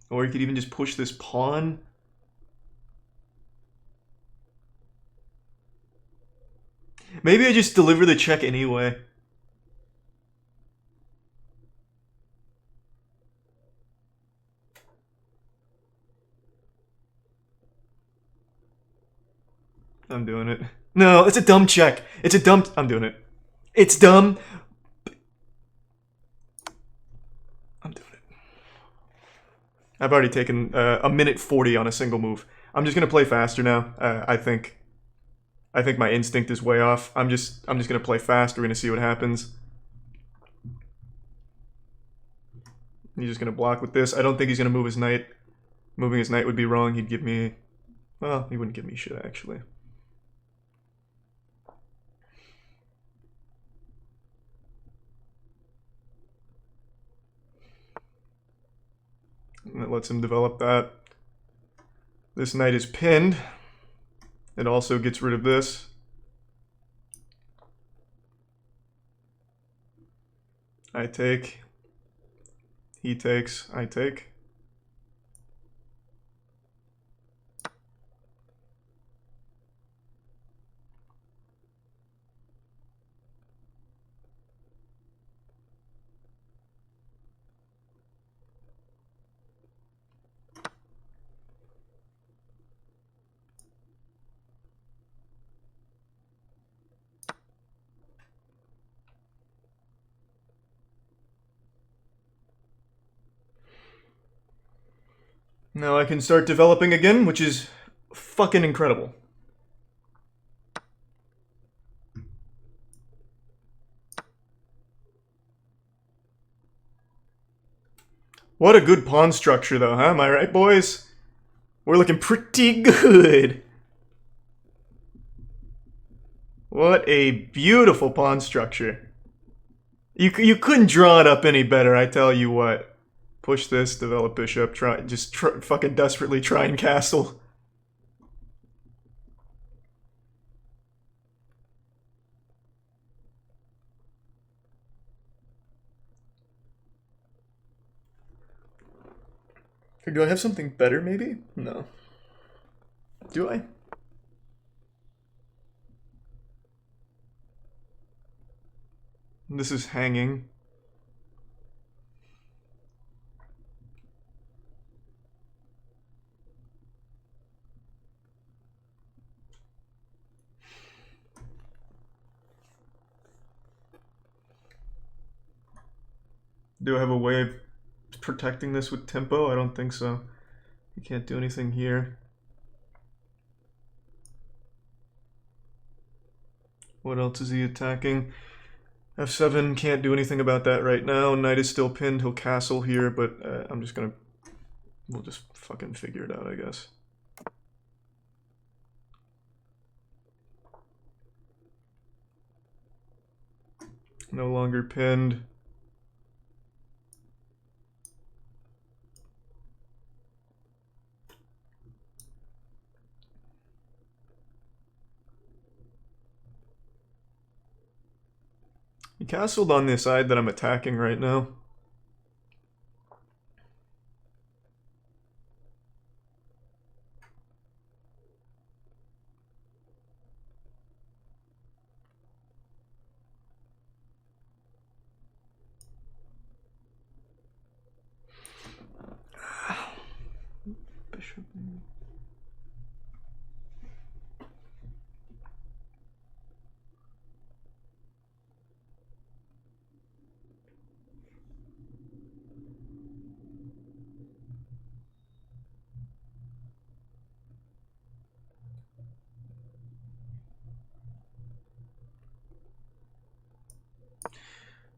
Or he could even just push this pawn. Maybe I just deliver the check anyway. I'm doing it. No, it's a dumb check. It's a dumb... I'm doing it. It's dumb. I'm doing it. I've already taken a minute 40 on a single move. I'm just gonna play faster now. I think my instinct is way off. I'm just gonna play fast. We're gonna see what happens. He's just gonna block with this. I don't think he's gonna move his knight. Moving his knight would be wrong. He'd give me... Well, he wouldn't give me shit, actually. And it lets him develop that. This knight is pinned. It also gets rid of this. I take. He takes. I take. Now I can start developing again, which is fucking incredible. What a good pawn structure, though, huh? Am I right, boys? We're looking pretty good. What a beautiful pawn structure. You couldn't draw it up any better, I tell you what. Push this, develop bishop, fucking desperately try and castle. Or do I have something better, maybe? No. Do I? This is hanging. Do I have a way of protecting this with tempo? I don't think so. You can't do anything here. What else is he attacking? F7, can't do anything about that right now. Knight is still pinned. He'll castle here, but I'm just gonna... We'll just fucking figure it out, I guess. No longer pinned. He castled on the side that I'm attacking right now. Bishop.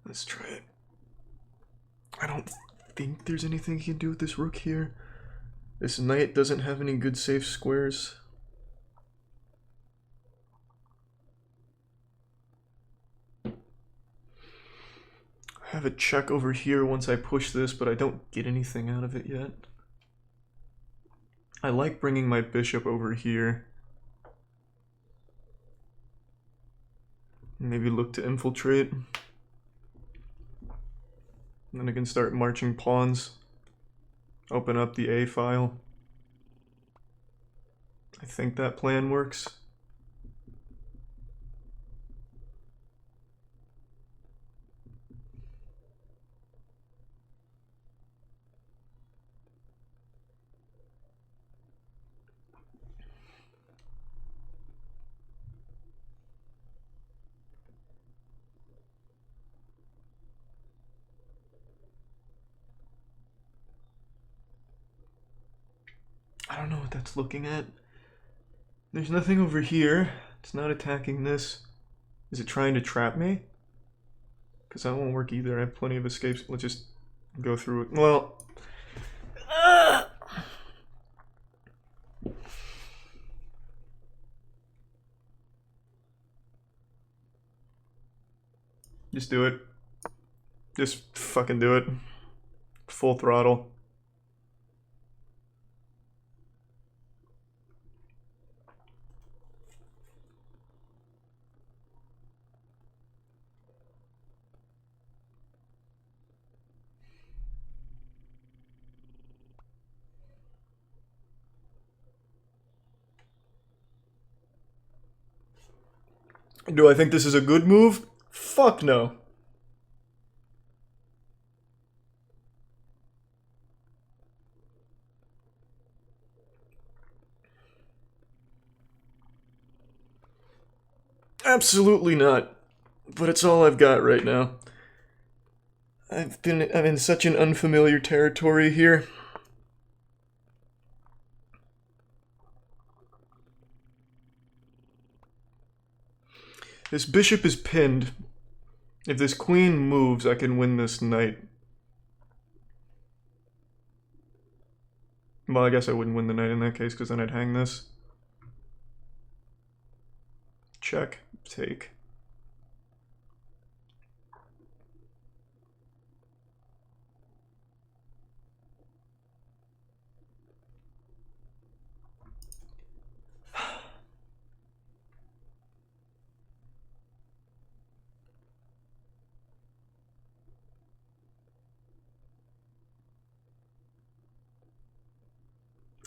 Let's try it. I don't think there's anything he can do with this rook here. This knight doesn't have any good safe squares. I have a check over here once I push this, but I don't get anything out of it yet. I like bringing my bishop over here. Maybe look to infiltrate. And then I can start marching pawns. Open up the A file. I think that plan works. I don't know what that's looking at. There's nothing over here. It's not attacking this. Is it trying to trap me? Because that won't work either. I have plenty of escapes. Let's just go through it. Well... Just do it. Just fucking do it. Full throttle. Do I think this is a good move? Fuck no. Absolutely not. But it's all I've got right now. I'm in such an unfamiliar territory here. This bishop is pinned. If this queen moves, I can win this knight. Well, I guess I wouldn't win the knight in that case, because then I'd hang this. Check. Take.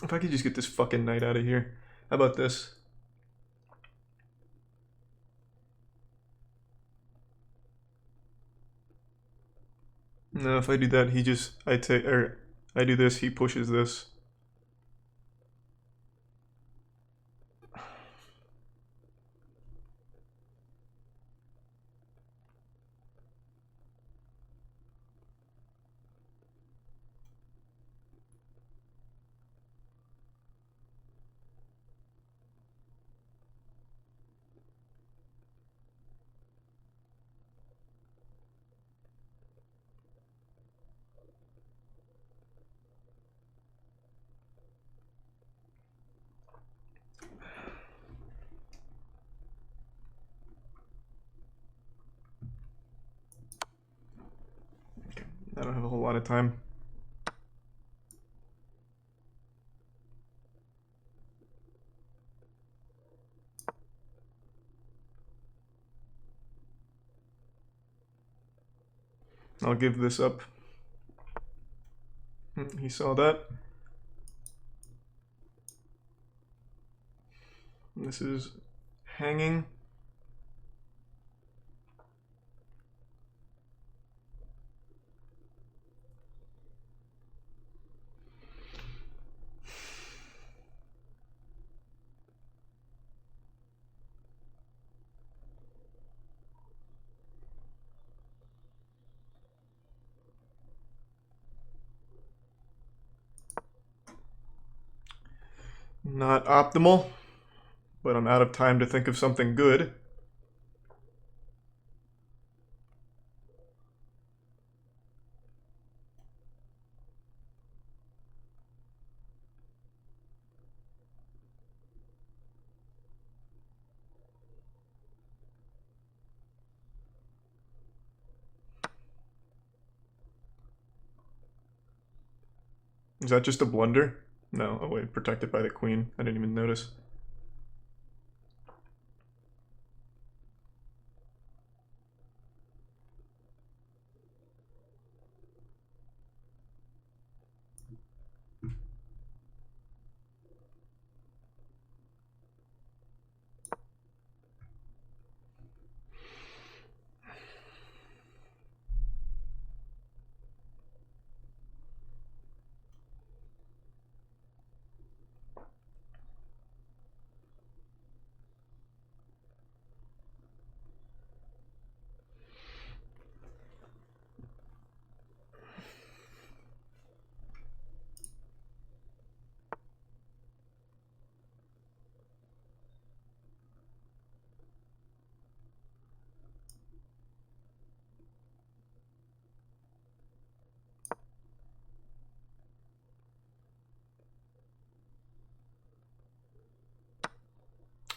If I could just get this fucking knight out of here. How about this? No, if I do that, I do this, he pushes this. I don't have a whole lot of time. I'll give this up. He saw that. This is hanging. Not optimal, but I'm out of time to think of something good. Is that just a blunder? No, oh wait, protected by the queen. I didn't even notice.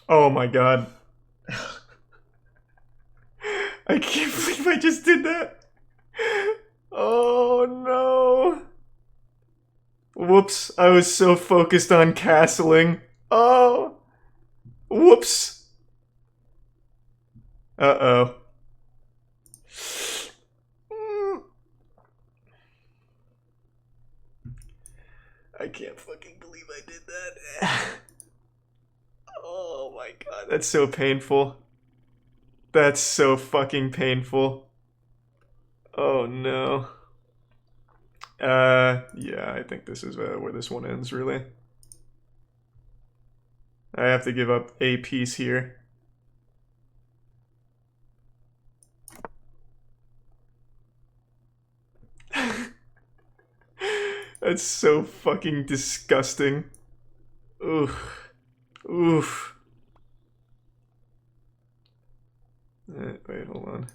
Oh my god. I can't believe I just did that. Oh no. Whoops, I was so focused on castling. Oh. Whoops. Uh-oh. I can't fucking believe I did that. Oh my god, that's so painful. That's so fucking painful. Oh no. Yeah, I think this is where this one ends, really. I have to give up a piece here. That's so fucking disgusting. Oof. Oof. Wait, hold on.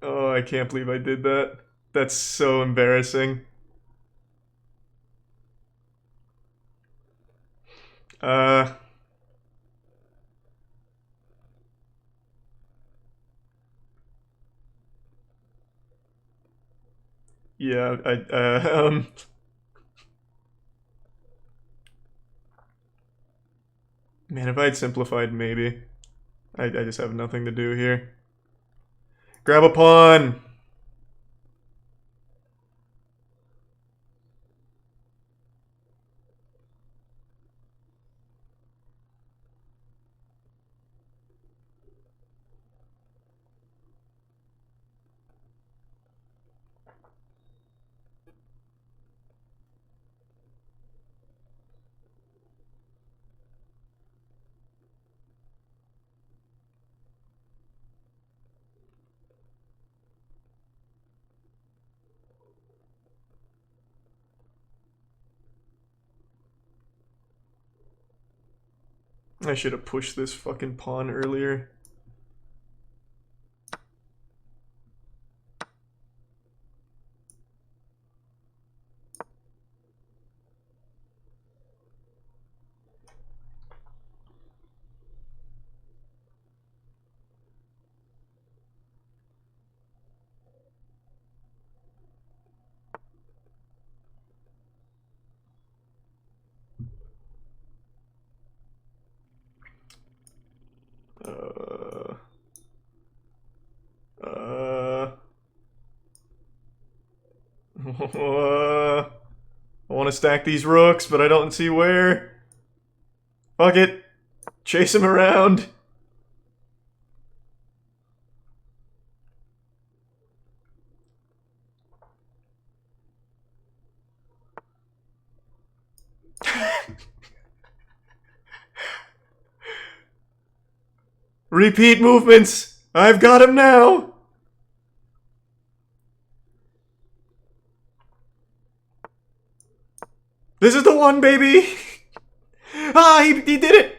Oh, I can't believe I did that. That's so embarrassing. Uh... Yeah, Man, if I had simplified, maybe. I just have nothing to do here. Grab a pawn! I should have pushed this fucking pawn earlier. I want to stack these rooks, but I don't see where. Fuck it. Chase him around. Repeat movements. I've got him now. This is the one, baby. Ah, he did it.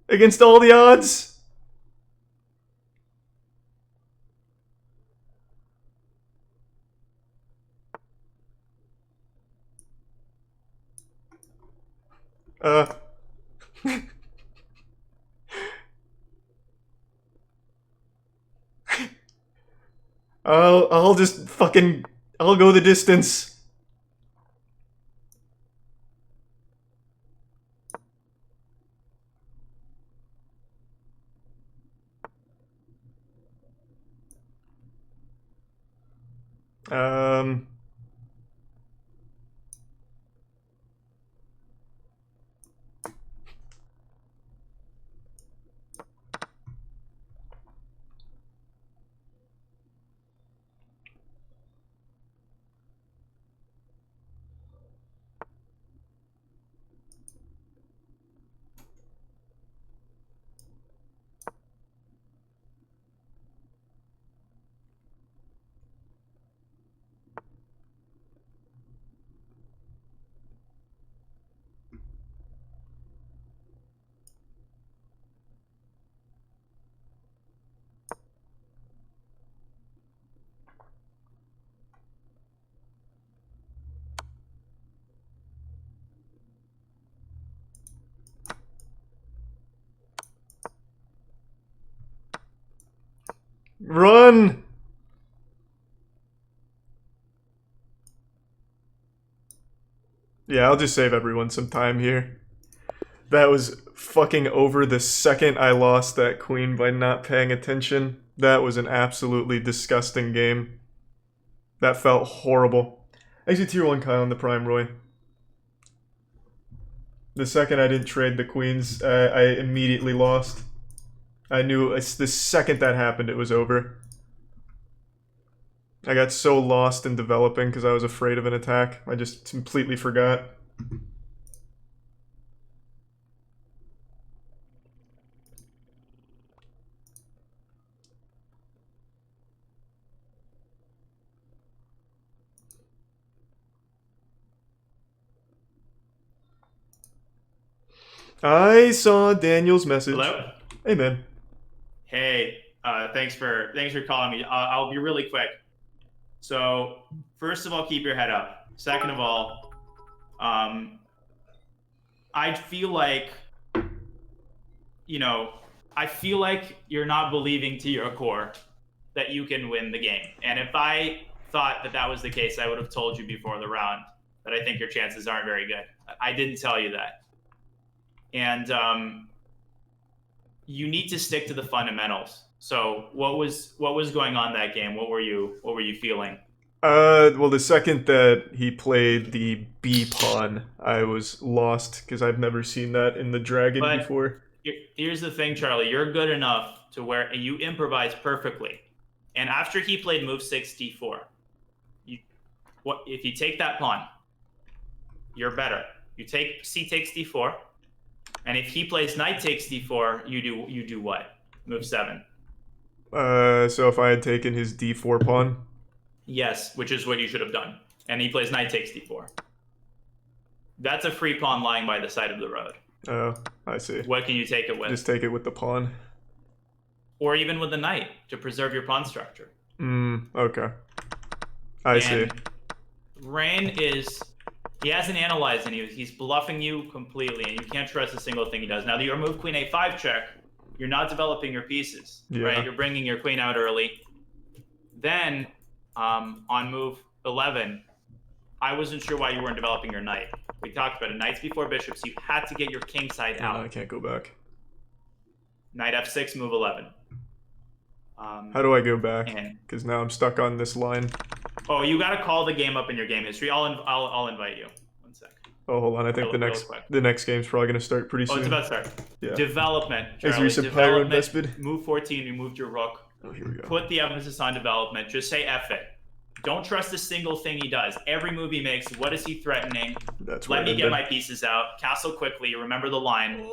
Against all the odds. I'll just fucking, I'll go the distance. Um, Run! Yeah, I'll just save everyone some time here. That was fucking over the second I lost that queen by not paying attention. That was an absolutely disgusting game. That felt horrible. Exit tier 1 Kyle on the Prime Roy. The second I didn't trade the queens, I immediately lost. I knew the second that happened, it was over. I got so lost in developing because I was afraid of an attack. I just completely forgot. I saw Daniel's message. Hello? Hey, man. Hey, thanks for calling me. I'll be really quick. So, first of all, keep your head up. Second of all, I feel like, I feel like you're not believing to your core that you can win the game. And if I thought that was the case, I would have told you before the round that I think your chances aren't very good. I didn't tell you that. And you need to stick to the fundamentals. So what was going on that game? What were you feeling? Well, the second that he played the B pawn, I was lost because I've never seen that in the dragon before. Here's the thing, Charlie. You're good enough to where you improvise perfectly. And after he played move 6 d4, if you take that pawn, you're better. You take c takes d4. And if he plays knight takes d4, you do what? Move 7. So if I had taken his d4 pawn? Yes, which is what you should have done. And he plays knight takes d4. That's a free pawn lying by the side of the road. Oh, I see. What can you take it with? Just take it with the pawn. Or even with the knight to preserve your pawn structure. Okay. I see. Rain is... He hasn't analyzed any. He's bluffing you completely, and you can't trust a single thing he does. Now that you remove queen a5 check, you're not developing your pieces, right? You're bringing your queen out early. Then, on move 11, I wasn't sure why you weren't developing your knight. We talked about it. Knights before bishops. You had to get your king side out. I can't go back. Knight f6, move 11. How do I go back? Because now I'm stuck on this line. Oh, you got to call the game up in your game history. I'll invite you. One sec. Oh, hold on. I think the next game's probably gonna start pretty soon. Oh, it's about to start. Yeah. Development. Charlie. Is Pyro invested? Move 14. You moved your rook. Oh, here we go. Put the emphasis on development. Just say F it. Don't trust a single thing he does. Every move he makes, what is he threatening? Let me get my pieces out. Castle quickly. Remember the line.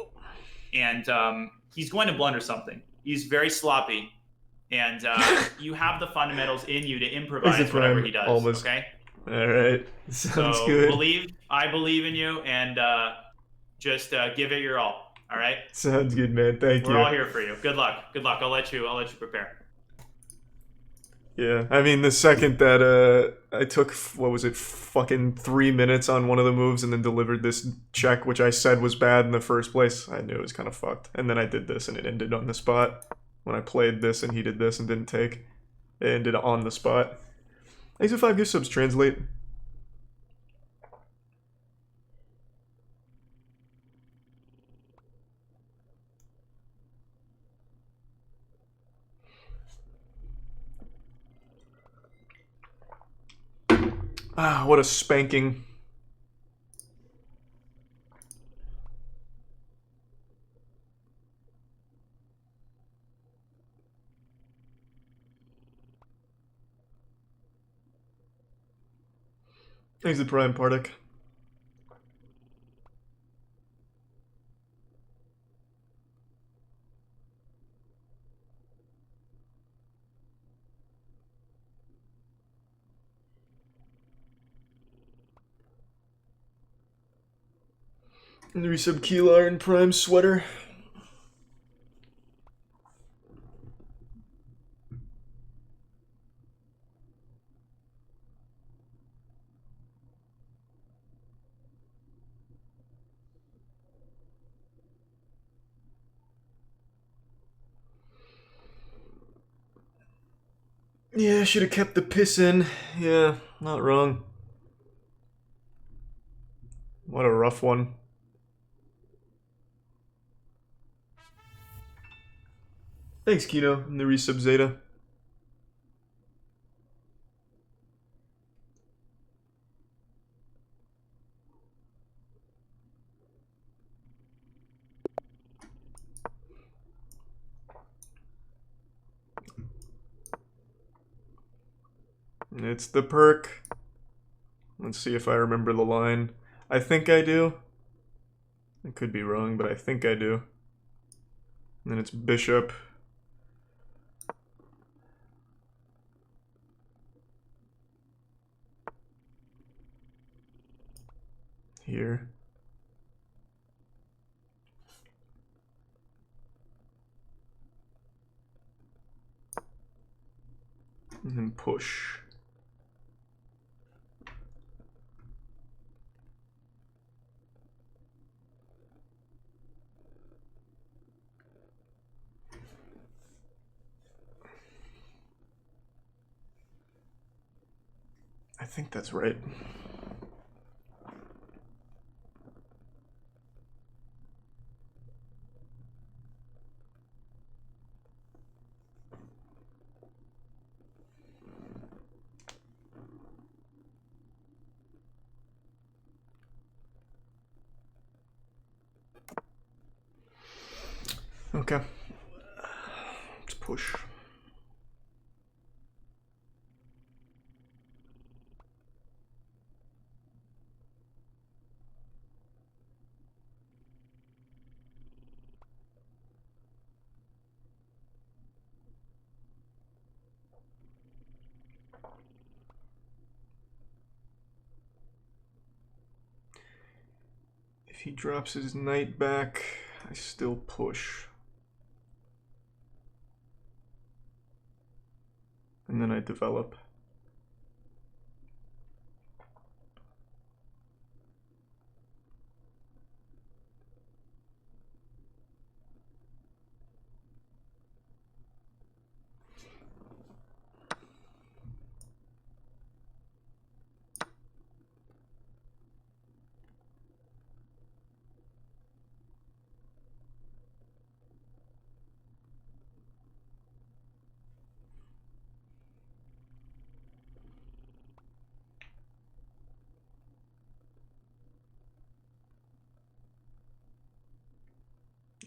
And he's going to blunder something. He's very sloppy. And you have the fundamentals in you to improvise whatever he does. Almost. Okay? All right. Sounds good. I believe in you, and just give it your all. All right? Sounds good, man. Thank you. We're all here for you. Good luck. Good luck. I'll let you prepare. Yeah, I mean, the second that I took, what was it, fucking 3 minutes on one of the moves and then delivered this check, which I said was bad in the first place, I knew it was kind of fucked. And then I did this and it ended on the spot. When I played this and he did this and didn't take, it ended on the spot. Thanks for 5 gift subs, translate. Ah, what a spanking. Thanks to Prime Partic. And the resub Keelar and Prime Sweater. Yeah, should have kept the piss in. Yeah, not wrong. What a rough one. Thanks, Kino, and the resub Zeta. It's the perk. Let's see if I remember the line. I think I do. I could be wrong, but I think I do. And then it's bishop. Here. And then push. I think that's right. Okay. Let's push. If he drops his knight back, I still push. And then I develop.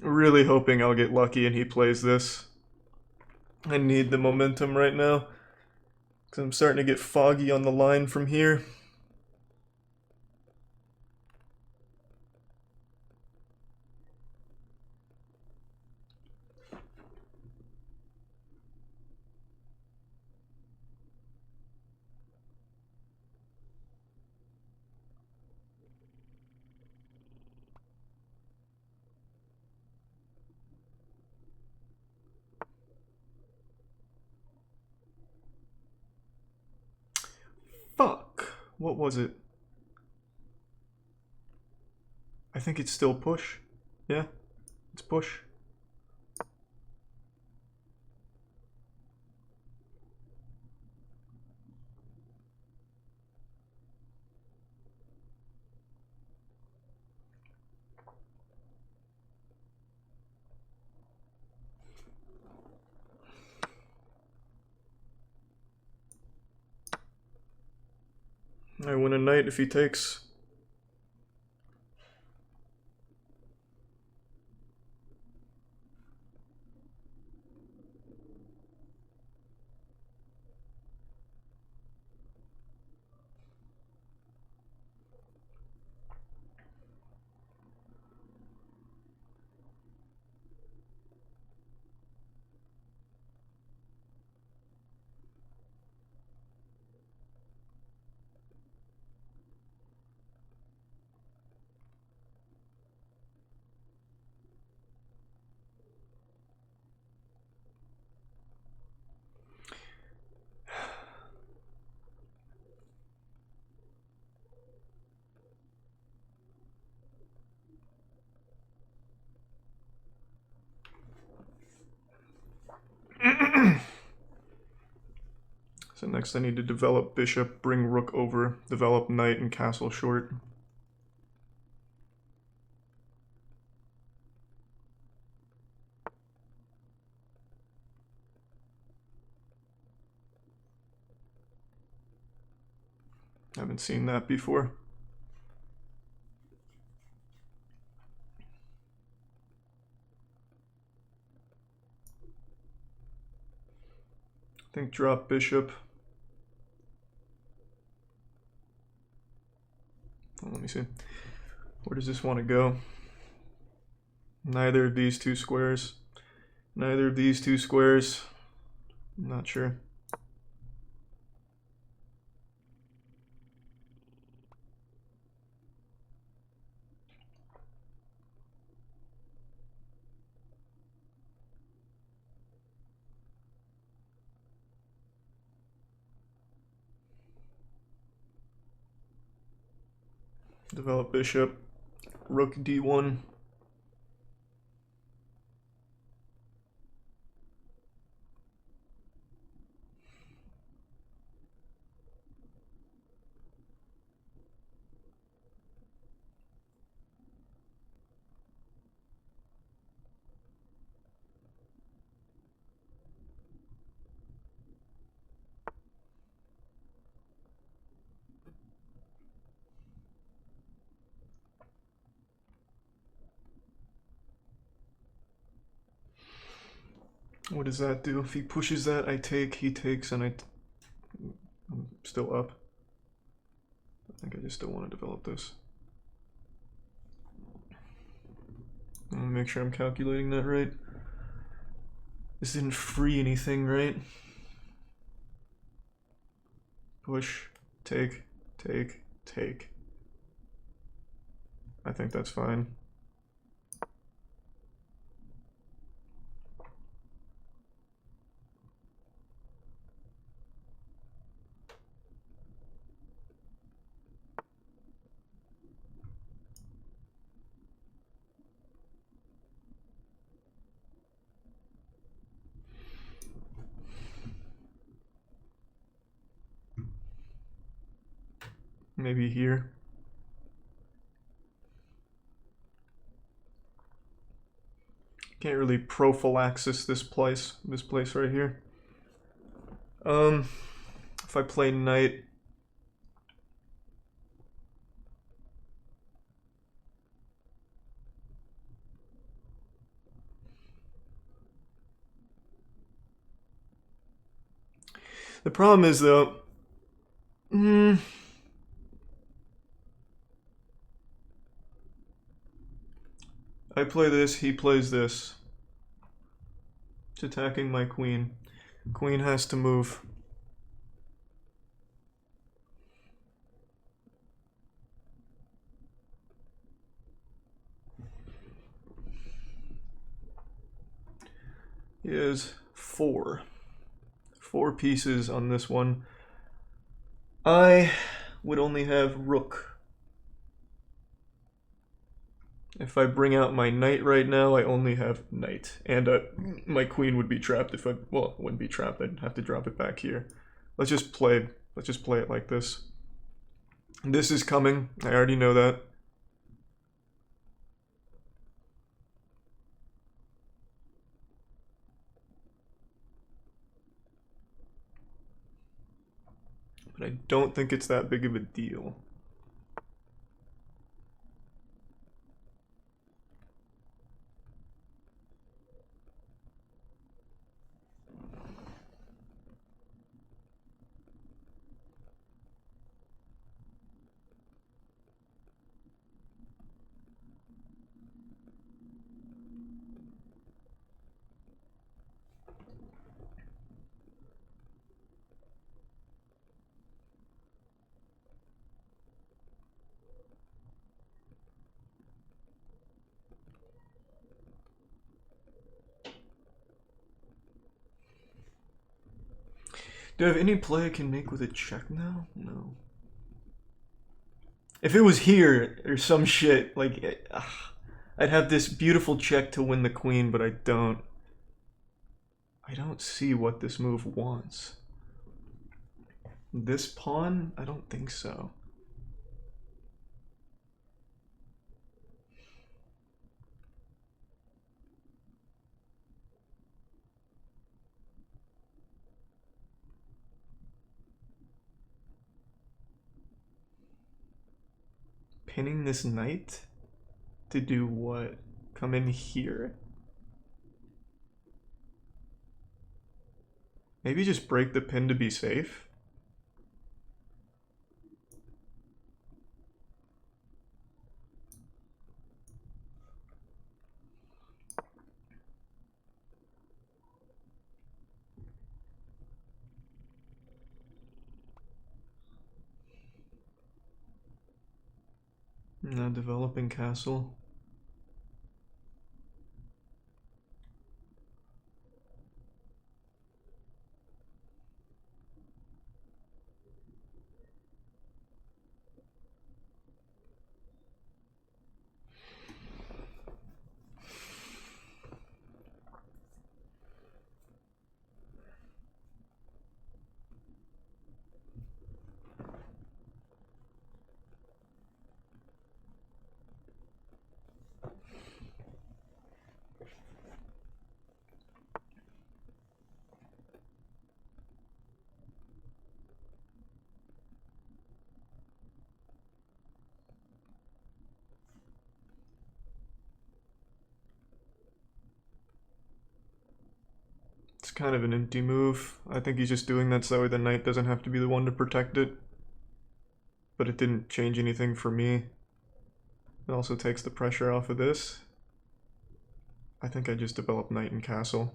Really hoping I'll get lucky and he plays this. I need the momentum right now, because I'm starting to get foggy on the line from here. Fuck. What was it? I think it's still push. Yeah, it's push. I win a knight if he takes. So next I need to develop bishop, bring rook over, develop knight and castle short. Haven't seen that before. I think drop bishop. Oh, let me see. Where does this want to go? Neither of these two squares. Neither of these two squares. I'm not sure. Develop bishop, rook d1. What does that do? If he pushes that, I take, he takes, and I'm still up. I think I just still want to develop this. I'm gonna make sure I'm calculating that right. This didn't free anything, right? Push, take, take, take. I think that's fine. Maybe here. Can't really prophylaxis this place right here. If I play knight, the problem is though, I play this, he plays this. It's attacking my queen. Queen has to move. He has four pieces on this one. I would only have rook. If I bring out my knight right now, I only have knight. And my queen would be trapped if I, well, it wouldn't be trapped, I'd have to drop it back here. Let's just play it like this. This is coming, I already know that. But I don't think it's that big of a deal. Do I have any play I can make with a check now? No. If it was here or some shit, like, I'd have this beautiful check to win the queen, but I don't. I don't see what this move wants. This pawn? I don't think so. Pinning this knight? To do what? Come in here? Maybe just break the pin to be safe? No, developing castle. It's kind of an empty move. I think he's just doing that so the knight doesn't have to be the one to protect it. But it didn't change anything for me. It also takes the pressure off of this. I think I just developed knight and castle.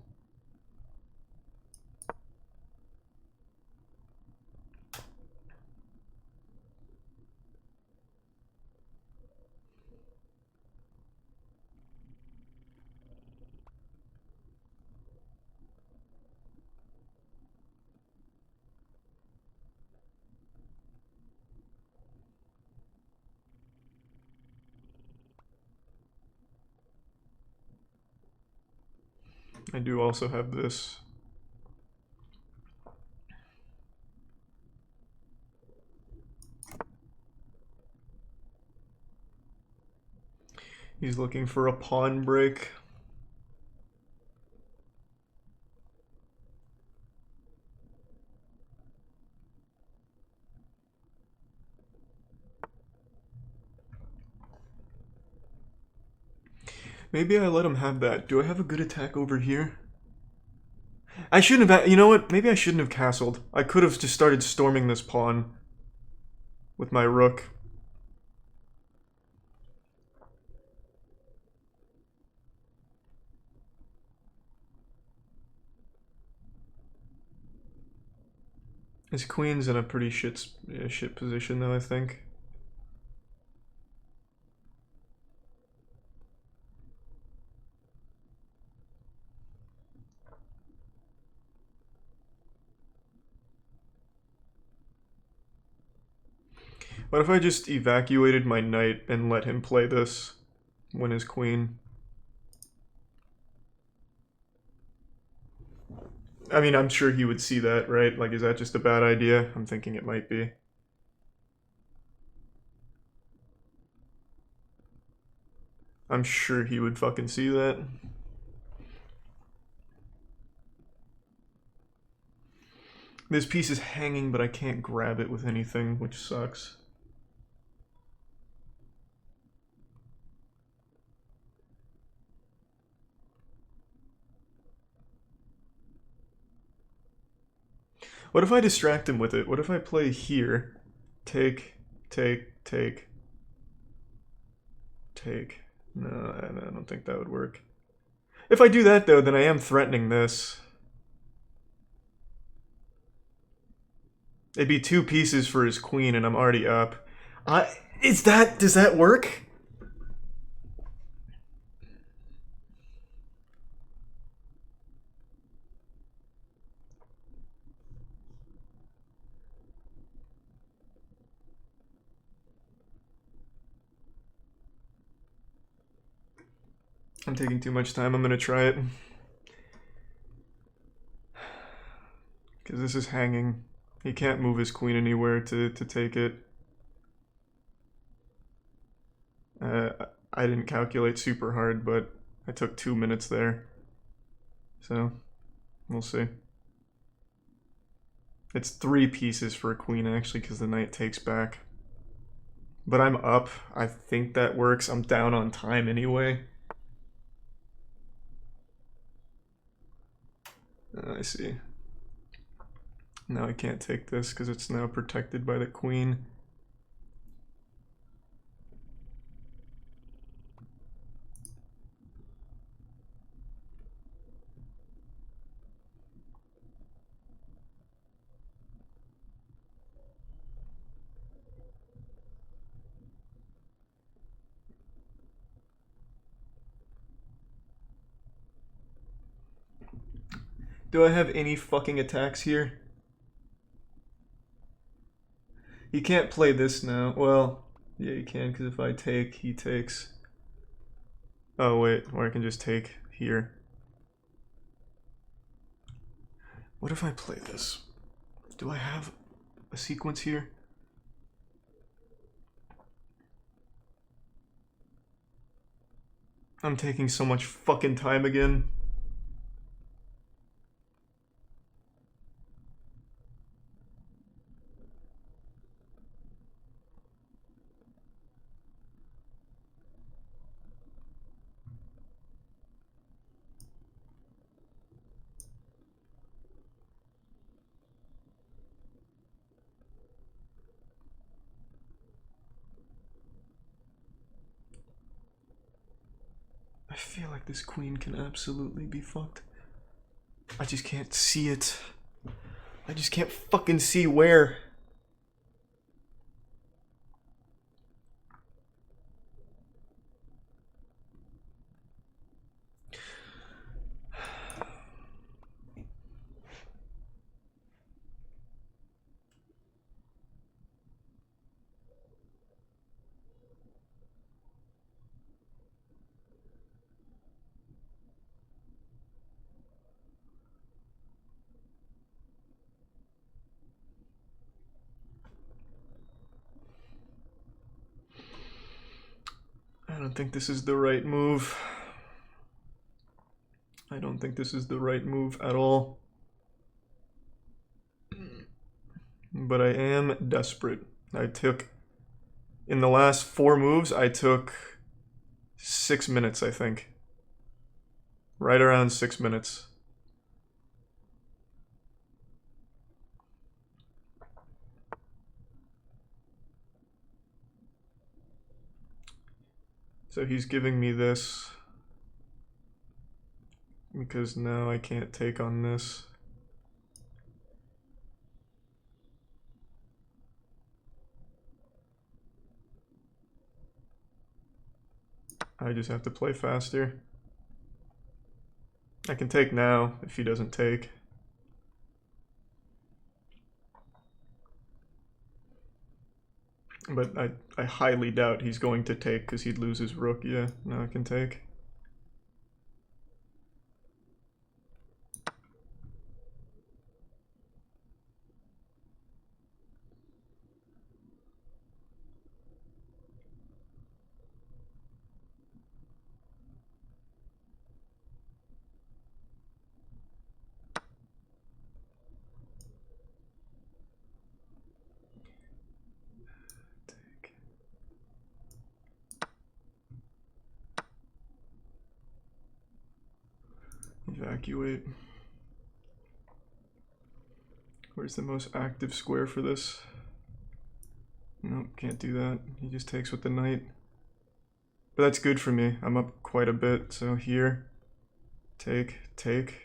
I do also have this. He's looking for a pawn break. Maybe I let him have that. Do I have a good attack over here? I shouldn't have... You know what? Maybe I shouldn't have castled. I could have just started storming this pawn with my rook. His queen's in a pretty shit position, though, I think. What if I just evacuated my knight and let him play this, win his queen? I mean, I'm sure he would see that, right? Like, is that just a bad idea? I'm thinking it might be. I'm sure he would fucking see that. This piece is hanging, but I can't grab it with anything, which sucks. What if I distract him with it? What if I play here? Take, take, take, take. No, I don't think that would work. If I do that, though, then I am threatening this. It'd be 2 pieces for his queen, and I'm already up. Does that work? I'm taking too much time. I'm gonna try it. Because this is hanging. He can't move his queen anywhere to take it. I didn't calculate super hard, but I took 2 minutes there. So, we'll see. It's 3 pieces for a queen, actually, because the knight takes back. But I'm up. I think that works. I'm down on time anyway. I see. Now I can't take this because it's now protected by the queen. Do I have any fucking attacks here? He can't play this now. Well, yeah, he can, because if I take, he takes. Oh, wait, or I can just take here. What if I play this? Do I have a sequence here? I'm taking so much fucking time again. I feel like this queen can absolutely be fucked. I just can't see it. I just can't fucking see where. don't think this is the right move. I don't think this is the right move at all. But I am desperate. In the last 4 moves, I took 6 minutes, I think. Right around 6 minutes. So he's giving me this because now I can't take on this. I just have to play faster. I can take now if he doesn't take. But I highly doubt he's going to take because he'd lose his rook. Yeah, now I can take. Evacuate. Where's the most active square for this? Nope, can't do that. He just takes with the knight. But that's good for me. I'm up quite a bit, so here. Take, take.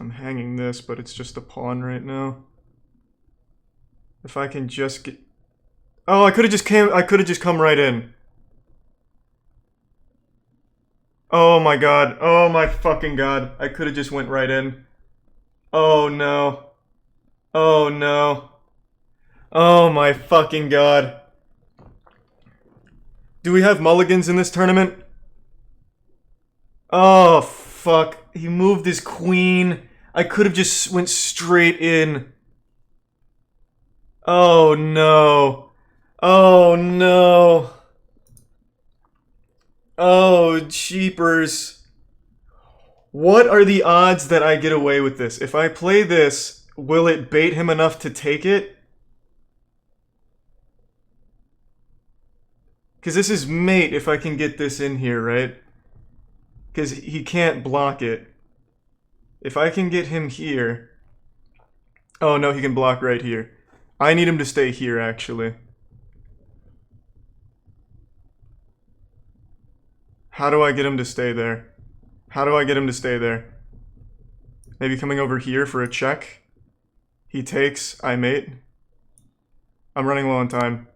I'm hanging this, but it's just a pawn right now. If I can just get... Oh, I could have just come right in. Oh my god. Oh my fucking god. I could have just went right in. Oh no. Oh no. Oh my fucking god. Do we have mulligans in this tournament? Oh fuck. He moved his queen. I could have just went straight in. Oh no. Oh no. Oh, jeepers. What are the odds that I get away with this? If I play this, will it bait him enough to take it? Because this is mate if I can get this in here, right? Because he can't block it. If I can get him here... Oh no, he can block right here. I need him to stay here, actually. How do I get him to stay there? How do I get him to stay there? Maybe coming over here for a check? He takes, I mate. I'm running low on time.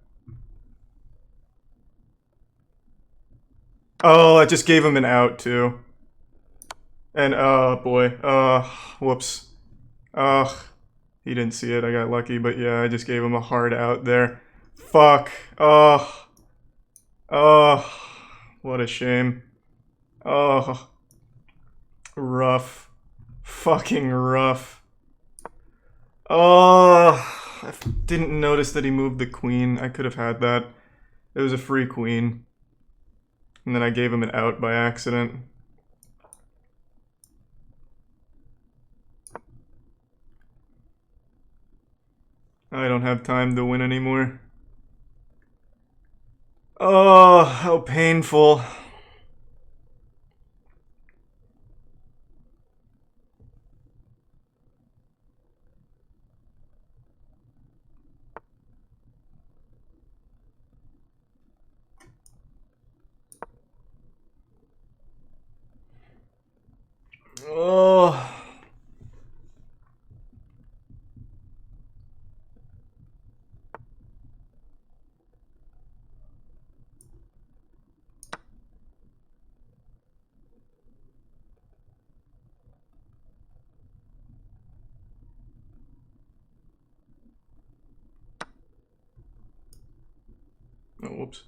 Oh, I just gave him an out, too. And, oh, boy. Whoops. Ugh. He didn't see it, I got lucky, but yeah, I just gave him a hard out there. Fuck. Oh. Oh. What a shame. Oh. Rough. Fucking rough. Oh. I didn't notice that he moved the queen. I could have had that. It was a free queen. And then I gave him an out by accident. I don't have time to win anymore. Oh, how painful. Oh. Oh, whoops.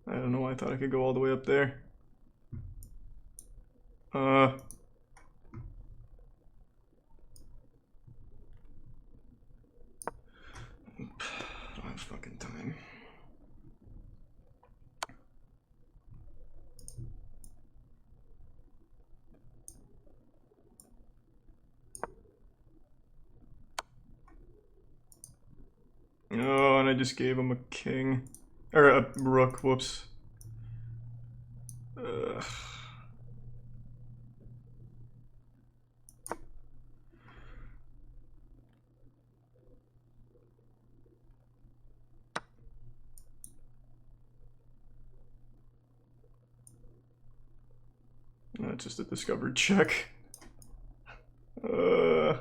I don't know why I thought I could go all the way up there. I don't have fucking time. Oh, and I just gave him a king. Or a rook, whoops. Ugh. That's just a discovered check. Uh.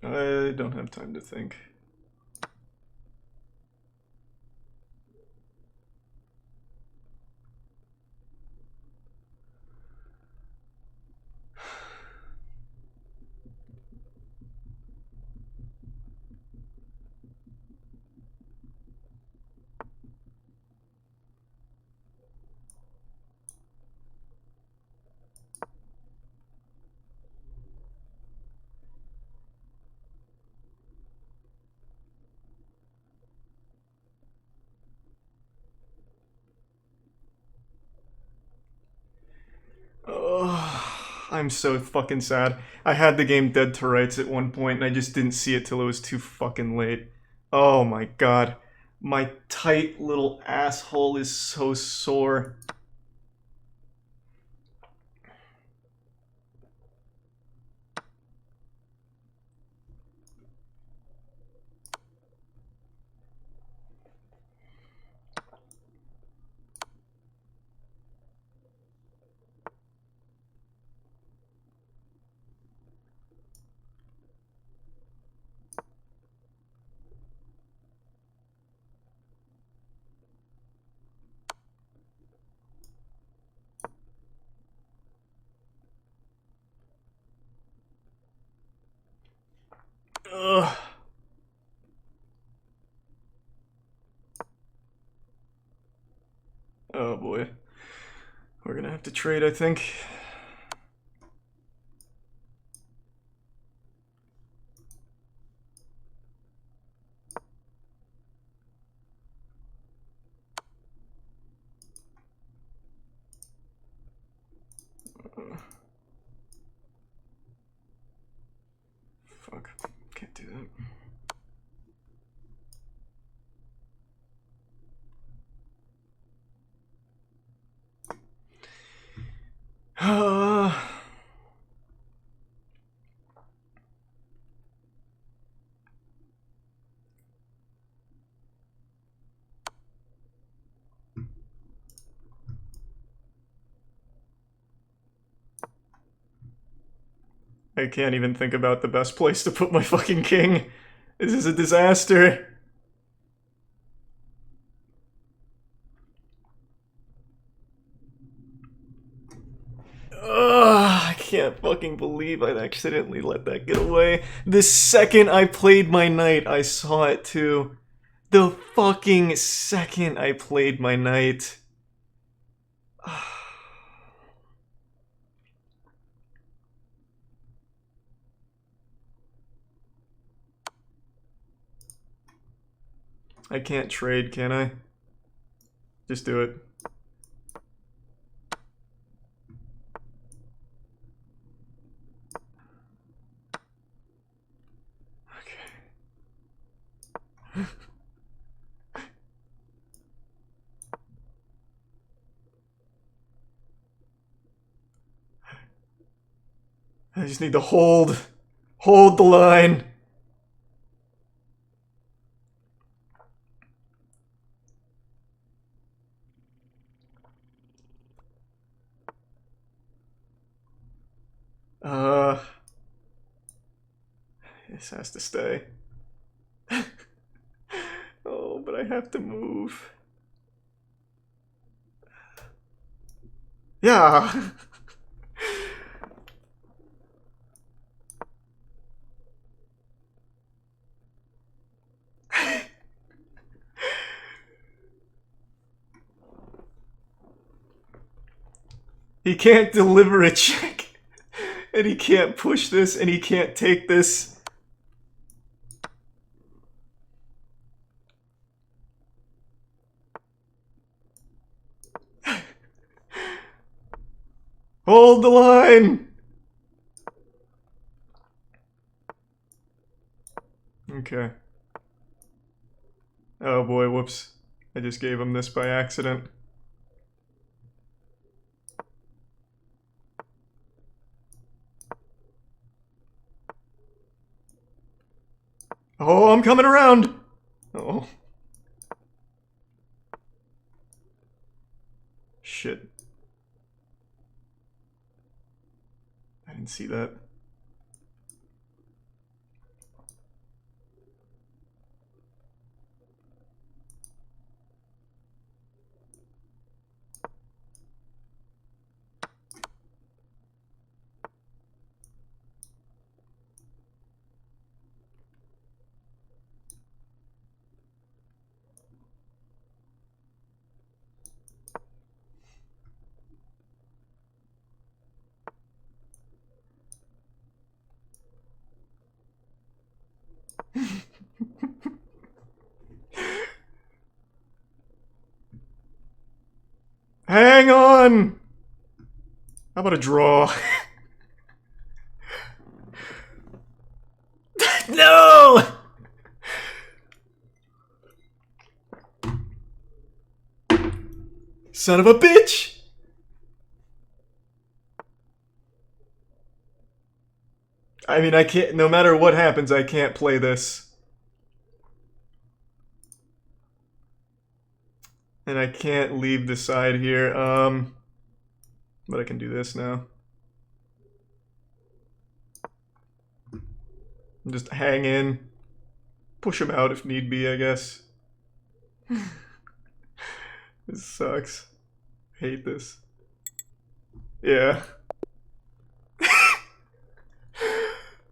I don't have time to think. Oh, I'm so fucking sad. I had the game dead to rights at one point and I just didn't see it till it was too fucking late. Oh my god. My tight little asshole is so sore. Ugh. Oh boy. We're gonna have to trade, I think. Fuck. Can't do that. I can't even think about the best place to put my fucking king. This is a disaster. Ugh, I can't fucking believe I accidentally let that get away. The second I played my knight, I saw it too. The fucking second I played my knight. I can't trade, can I? Just do it. Okay. I just need to hold the line. This has to stay. Oh, but I have to move. Yeah. He can't deliver a check. And he can't push this, and he can't take this. Hold the line! Okay. Oh boy, whoops. I just gave him this by accident. Oh, I'm coming around! Oh. Shit. I didn't see that. Hang on! How about a draw? No! Son of a bitch! I mean, I can't, no matter what happens, I can't play this. And I can't leave the side here, but I can do this now. Just hang in. Push him out if need be, I guess. This sucks. Hate this. Yeah.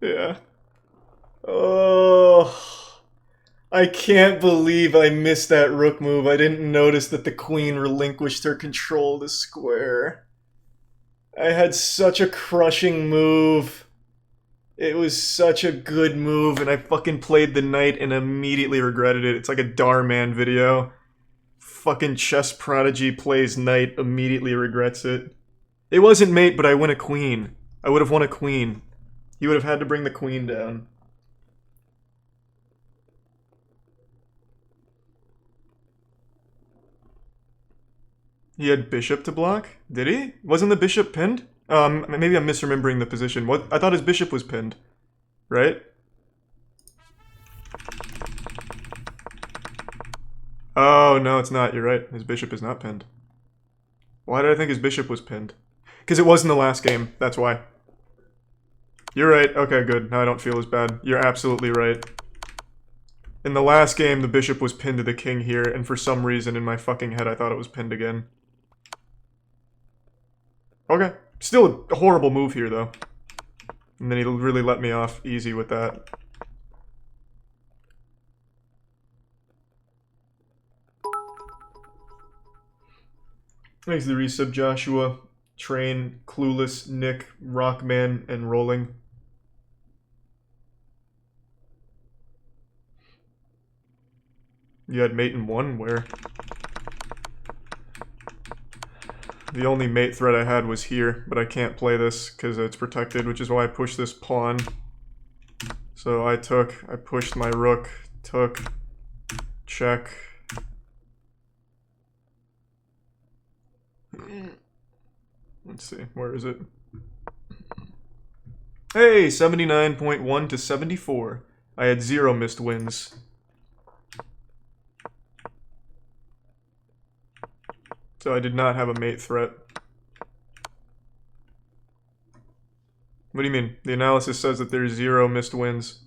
Yeah. Oh. I can't believe I missed that rook move. I didn't notice that the queen relinquished her control to square. I had such a crushing move. It was such a good move, and I fucking played the knight and immediately regretted it. It's like a Darman video. Fucking chess prodigy plays knight, immediately regrets it. It wasn't mate, but I win a queen. I would have won a queen. He would have had to bring the queen down. He had bishop to block? Did he? Wasn't the bishop pinned? Maybe I'm misremembering the position. What? I thought his bishop was pinned. Right? Oh, no, it's not. You're right. His bishop is not pinned. Why did I think his bishop was pinned? Because it was in the last game. That's why. You're right. Okay, good. Now I don't feel as bad. You're absolutely right. In the last game, the bishop was pinned to the king here, and for some reason in my fucking head I thought it was pinned again. Okay. Still a horrible move here, though. And then he really let me off easy with that. Thanks for the resub, Joshua. Train, Clueless, Nick, Rockman, and Rolling. You had mate in one? Where? The only mate threat I had was here, but I can't play this because it's protected, which is why I pushed this pawn. So I pushed my rook, took, check. Let's see, where is it? Hey, 79.1 to 74. I had 0 missed wins. So I did not have a mate threat. What do you mean? The analysis says that there's 0 missed wins.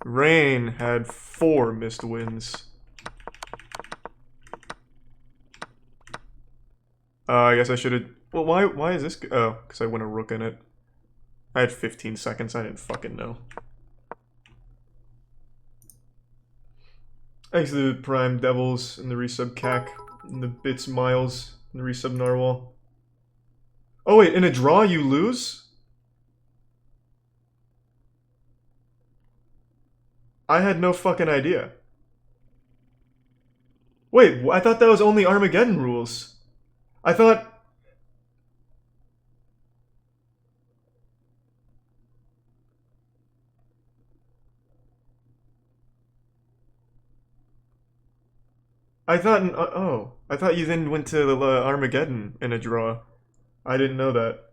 Rain had 4 missed wins. I guess I should have... Well, why is this... Oh, because I went a rook in it. I had 15 seconds. I didn't fucking know. Thanks to the Prime Devils and the resub Cac and the Bits Miles and the resub Narwhal. Oh wait, in a draw you lose? I had no fucking idea. Wait, I thought that was only Armageddon rules. I thought... I thought you then went to the Armageddon in a draw. I didn't know that.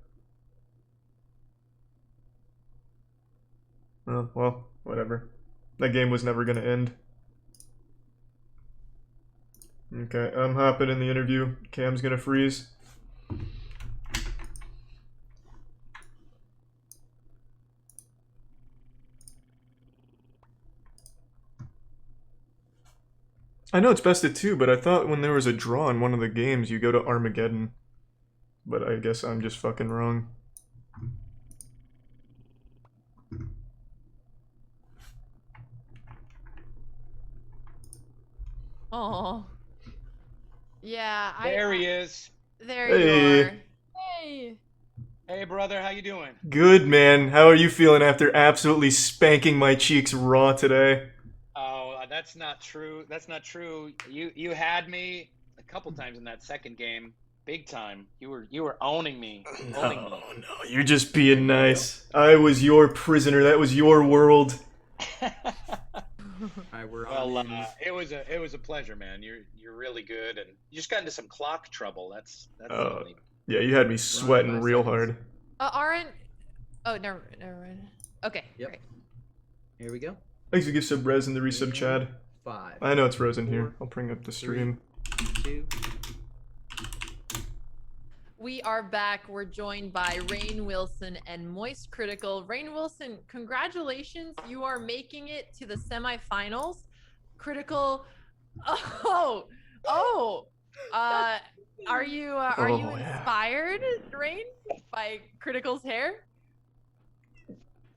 Oh, well, whatever. That game was never gonna end. Okay, I'm hopping in the interview. Cam's gonna freeze. I know it's best of 2, but I thought when there was a draw in one of the games, you go to Armageddon. But I guess I'm just fucking wrong. Oh. Yeah, There he is. There Hey. you are. Hey. Hey, brother, how you doing? Good, man. How are you feeling after absolutely spanking my cheeks raw today? Oh, that's not true. That's not true. You had me a couple times in that second game, big time. You were owning me. Owning me. No, you're just being nice. I was your prisoner. That was your world. Well, it was a pleasure, man. You're really good, and you just got into some clock trouble. That's lovely. Yeah, you had me sweating real hard. Aren't... Oh, never mind. Okay, Yep. great. Here we go. Thanks for give sub res in the resub Chad. 5, I know it's frozen here. 4, I'll bring up the stream. 2. We are back. We're joined by Rain Wilson and moistcr1tikal. Rain Wilson, congratulations. You are making it to the semifinals. Critical. Are you Oh, yeah. inspired, Rain, by Critical's hair?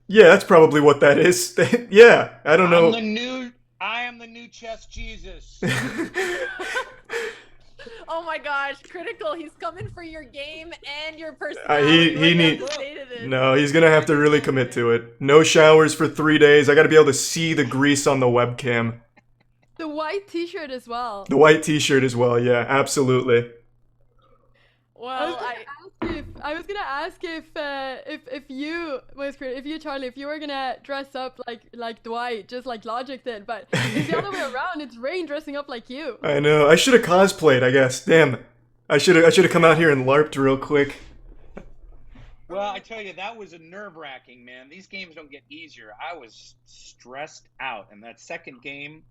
Yeah, that's probably what that is. Yeah, I don't know. I am the new chess Jesus. Oh my gosh, Critical, he's coming for your game and your personality. he need- This. No, he's gonna have to really commit to it. No showers for 3 days. I gotta be able to see the grease on the webcam. The white t-shirt as well. The white t-shirt as well, yeah, absolutely. Well, I was gonna ask if you Charlie, if you were gonna dress up like Dwight, just like Logic did, but it's the other way around. It's Rain dressing up like you. I know. I should have cosplayed, I guess. Damn. I should have come out here and LARPed real quick. Well, I tell you, that was a nerve-wracking, man. These games don't get easier. I was stressed out, and that second game,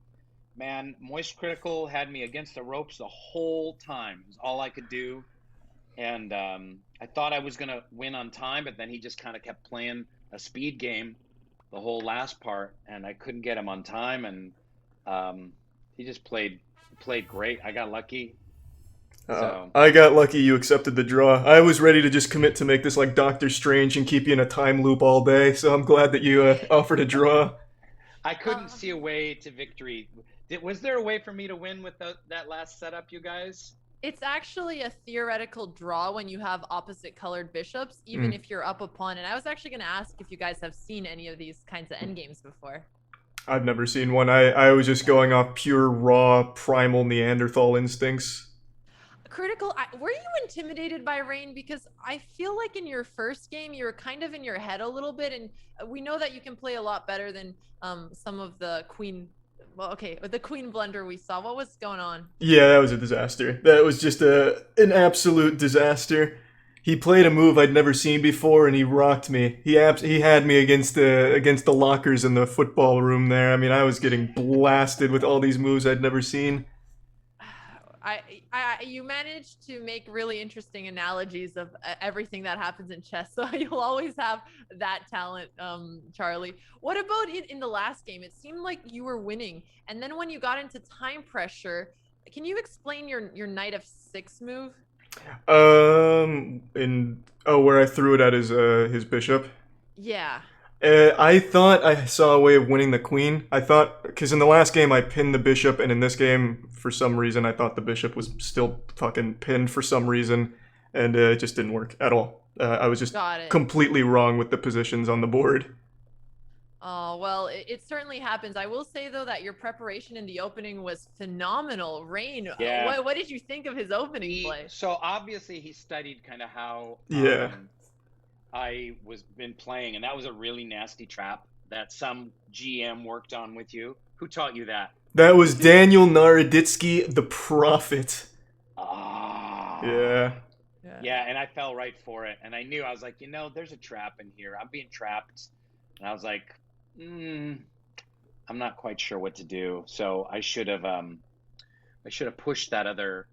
man, moistcr1tikal had me against the ropes the whole time. It was all I could do. And I thought I was going to win on time, but then he just kind of kept playing a speed game the whole last part, and I couldn't get him on time, and he just played great. I got lucky. So. I got lucky you accepted the draw. I was ready to just commit to make this like Doctor Strange and keep you in a time loop all day, so I'm glad that you offered a draw. I couldn't see a way to victory. Was there a way for me to win with that last setup, you guys? it's actually a theoretical draw when you have opposite colored bishops, even if you're up a pawn. And I was actually going to ask if you guys have seen any of these kinds of endgames before. I've never seen one. I was just going off pure, raw, primal Neanderthal instincts. Critical, were you intimidated by Rain? Because I feel like in your first game, you were kind of in your head a little bit. And we know that you can play a lot better than some of the queen... Well, okay, with the queen blunder we saw, what was going on? Yeah, that was a disaster. That was just an absolute disaster. He played a move I'd never seen before, and he rocked me. He had me against the lockers in the football room there. I mean, I was getting blasted with all these moves I'd never seen. You managed to make really interesting analogies of everything that happens in chess, so you'll always have that talent, Charlie. What about it in the last game? It seemed like you were winning, and then when you got into time pressure, can you explain your knight f6 move? Where I threw it at his bishop. Yeah. I thought I saw a way of winning the queen. I thought, because in the last game I pinned the bishop, and in this game, for some reason, I thought the bishop was still fucking pinned for some reason, and it just didn't work at all. I was just completely wrong with the positions on the board. Oh, well, it certainly happens. I will say, though, that your preparation in the opening was phenomenal. Rain, Yeah. what did you think of his opening play? So obviously he studied kind of how I was been playing, and that was a really nasty trap that some GM worked on with you. Who taught you that? That was Daniel Naroditsky, the Prophet. Ah. Yeah, and I fell right for it. And I knew, I was like, there's a trap in here. I'm being trapped. And I was like, I'm not quite sure what to do. So I should have pushed that other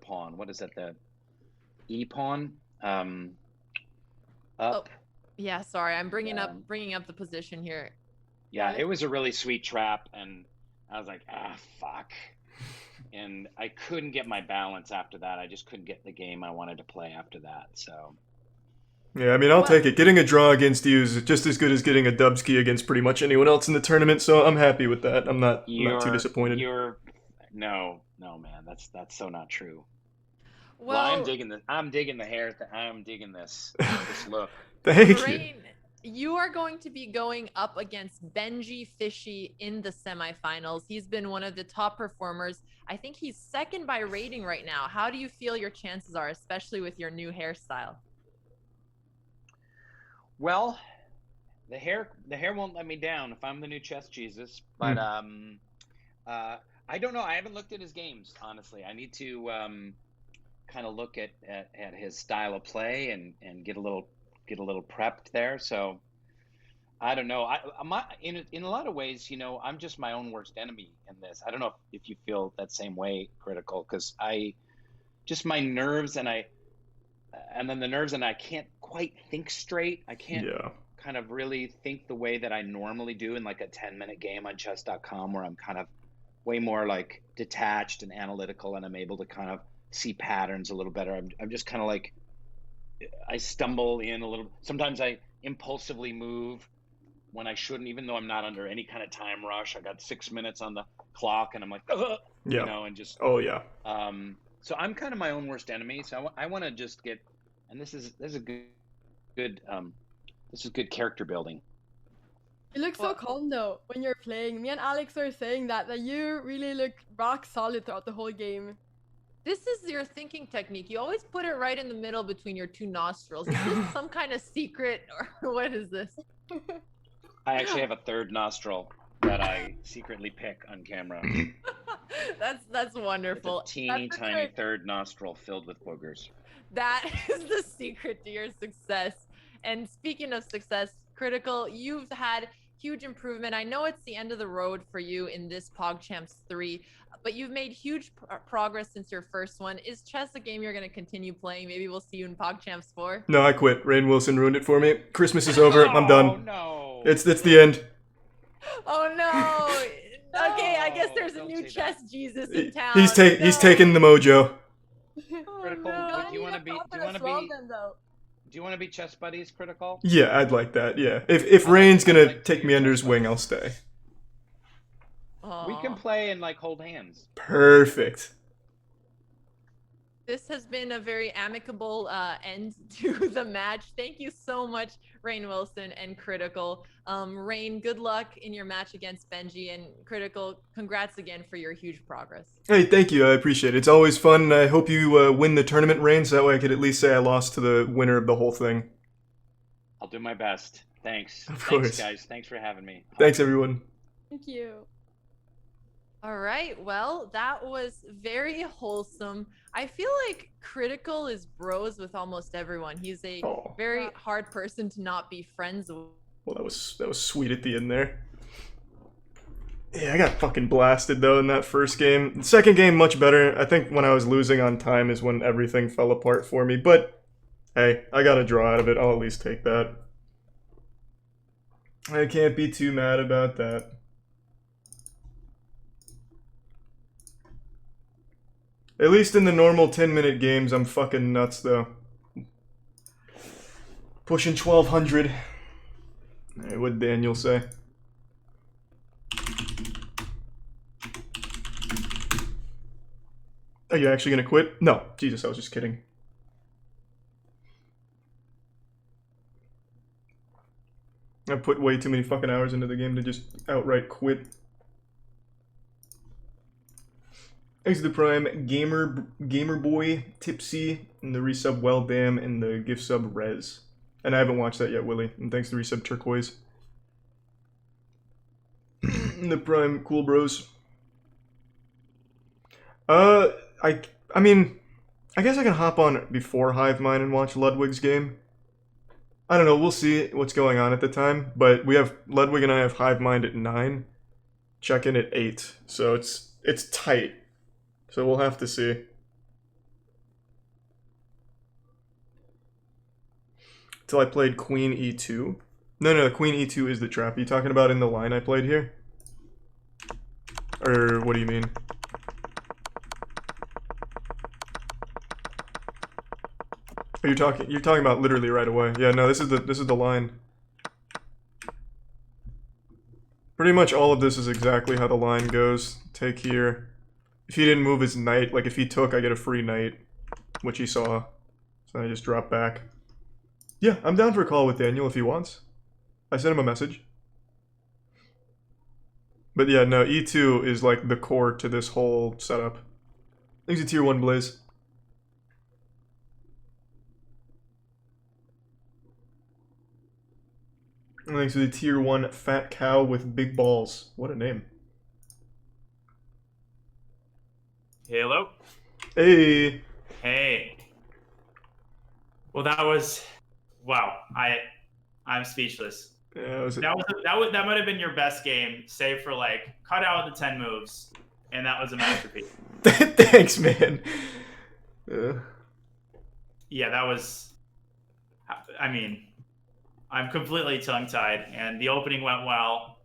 pawn. What is that? The E pawn? Up. Oh, yeah, sorry. I'm bringing up the position here. Yeah, it was a really sweet trap, and I was like, fuck. And I couldn't get my balance after that. I just couldn't get the game I wanted to play after that. So. Yeah, I mean, I'll take it. Getting a draw against you is just as good as getting a dubski against pretty much anyone else in the tournament, so I'm happy with that. I'm not too disappointed. No, man, that's so not true. Well, I'm digging this. I'm digging the hair. I'm digging this look. Thank you. You are going to be going up against Benji Fishy in the semifinals. He's been one of the top performers. I think he's second by rating right now. How do you feel your chances are, especially with your new hairstyle? Well, the hair won't let me down if I'm the new chess Jesus. But I don't know. I haven't looked at his games, honestly. I need to kind of look at his style of play and get a little prepped there. So I don't know. I'm in a lot of ways, I'm just my own worst enemy in this. I don't know if you feel that same way, Critical, because my nerves and I can't quite think straight. I can't kind of really think the way that I normally do in like a 10-minute game on chess.com, where I'm kind of way more like detached and analytical, and I'm able to kind of see patterns a little better. I'm just kind of like, I stumble in a little. Sometimes I impulsively move when I shouldn't, even though I'm not under any kind of time rush. I got 6 minutes on the clock, and I'm like, and just. Oh yeah. So I'm kind of my own worst enemy. So I want to just get, and this is good character building. You look so calm though when you're playing. Me and Alex are saying that you really look rock solid throughout the whole game. This is your thinking technique. You always put it right in the middle between your two nostrils. Is this some kind of secret, or what is this? I actually have a third nostril that I secretly pick on camera. That's wonderful. It's a teeny tiny third nostril filled with boogers. That is the secret to your success. And speaking of success, Critical, you've had huge improvement. I know it's the end of the road for you in this PogChamps 3, but you've made huge progress since your first one. Is chess a game you're going to continue playing? Maybe we'll see you in PogChamps 4? No, I quit. Rainn Wilson ruined it for me. Christmas is over. I'm done. No. It's the end. Oh no. Okay, I guess there's a new chess Jesus in town. He's taking the mojo. Critical. Do you want to be chess buddies, Critical? Yeah, I'd like that. Yeah. If Rainn's gonna take me under his wing, I'll stay. We can play and like hold hands. Perfect. This has been a very amicable end to the match. Thank you so much, Rainn Wilson and Critical. Rainn, good luck in your match against Benji, and Critical, congrats again for your huge progress. Hey, thank you. I appreciate it. It's always fun. I hope you win the tournament, Rainn, so that way I could at least say I lost to the winner of the whole thing. I'll do my best. Thanks. Of course. Thanks, guys. Thanks for having me. Thanks, everyone. Thank you. All right, well, that was very wholesome. I feel like Critical is bros with almost everyone. He's a very hard person to not be friends with. Well, that was sweet at the end there. Yeah, I got fucking blasted though in that first game. The second game, much better. I think when I was losing on time is when everything fell apart for me. But hey, I got a draw out of it. I'll at least take that. I can't be too mad about that. At least in the normal 10-minute games, I'm fucking nuts though. Pushing 1200. Hey, what'd Daniel say? Are you actually gonna quit? No, Jesus, I was just kidding. I put way too many fucking hours into the game to just outright quit. Thanks to the Prime, Gamer Boy, Tipsy, and the resub Well Damn, and the gift sub Rez. And I haven't watched that yet, Willie. And thanks to resub Turquoise. And the Prime, Cool Bros. I mean, I guess I can hop on before Hive Mind and watch Ludwig's game. I don't know, we'll see what's going on at the time, but we have, Ludwig and I have Hive Mind at 9, check-in at 8, so it's tight. So we'll have to see. Till I played Queen E2. No, Queen E2 is the trap. Are you talking about in the line I played here? Or what do you mean? You're talking about literally right away. Yeah, no, this is the line. Pretty much all of this is exactly how the line goes. Take here. If he didn't move his knight, like if he took, I get a free knight, which he saw. So I just drop back. Yeah, I'm down for a call with Daniel if he wants. I sent him a message. But yeah, no, E2 is like the core to this whole setup. Thanks to Tier 1 Blaze. And thanks to the Tier 1 Fat Cow with Big Balls. What a name. Hello. Hey. Hey. Well, that was, wow. I'm speechless. Yeah, That might have been your best game, save for like cut out the 10 moves, and that was a masterpiece. Thanks, man. Yeah, that was. I mean, I'm completely tongue-tied, and the opening went well.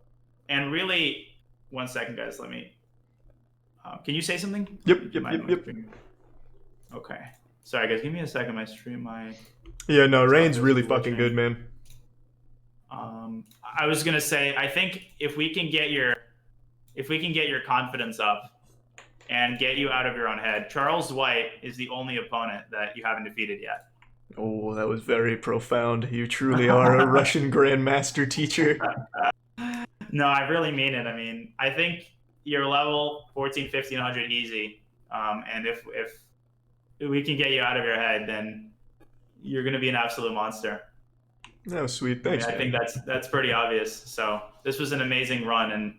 And really, 1 second, guys. Let me. Can you say something? Yep. Okay. Sorry, guys. Give me a second. My stream. Yeah, no, Rain's really fucking good, man. I was gonna say, I think if we can get your confidence up and get you out of your own head, Charles White is the only opponent that you haven't defeated yet. Oh, that was very profound. You truly are a Russian grandmaster teacher. No, I really mean it. I mean, I think you're level 14, 1500 easy. And if we can get you out of your head, then you're going to be an absolute monster. That was sweet. Thanks, I think that's pretty obvious. So this was an amazing run. And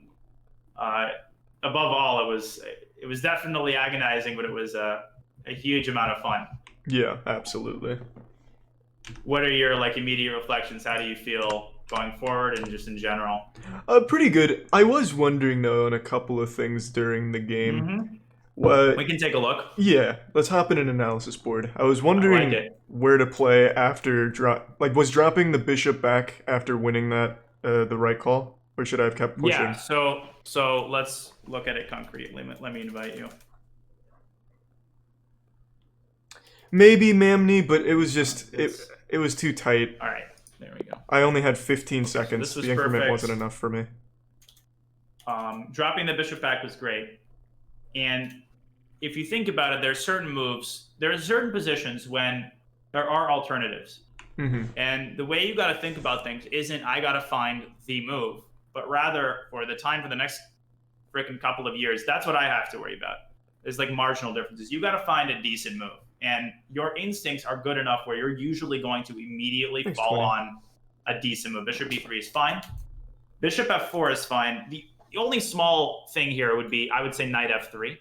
above all, it was definitely agonizing, but it was a huge amount of fun. Yeah, absolutely. What are your immediate reflections? How do you feel going forward and just in general? Pretty good. I was wondering though on a couple of things during the game. Mm-hmm. What? We can take a look. Yeah, let's hop in an analysis board. I was wondering where to play after was dropping the bishop back after winning that the right call, or should I have kept pushing? Yeah. So let's look at it concretely. Let me invite you. Maybe Mamney, but it was just it was too tight. All right, there we go. I only had 15 seconds. The increment perfect. wasn't enough for me. Dropping the bishop back was great, and if you think about it, there are certain moves, there are certain positions when there are alternatives, and the way you got to think about things isn't I got to find the move, but rather for the time for the next freaking couple of years, that's what I have to worry about. There's marginal differences. You got to find a decent move. And your instincts are good enough where you're usually going to immediately fall on a decent move. Bishop b3 is fine. Bishop f4 is fine. The only small thing here would be, I would say knight f3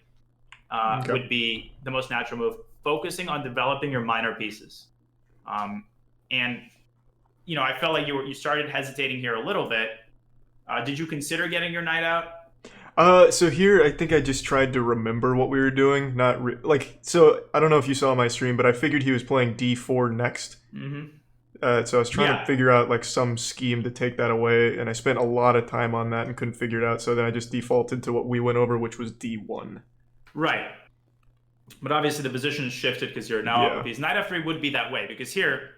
would be the most natural move, focusing on developing your minor pieces. And, I felt like you started hesitating here a little bit. Did you consider getting your knight out? So here, I think I just tried to remember what we were doing. So I don't know if you saw my stream, but I figured he was playing d4 next. Mm-hmm. So I was trying Yeah. to figure out like some scheme to take that away, and I spent a lot of time on that and couldn't figure it out. So then I just defaulted to what we went over, which was d1. Right. But obviously the position is shifted because you're now Yeah. up a piece. Knight f3 would be that way because here,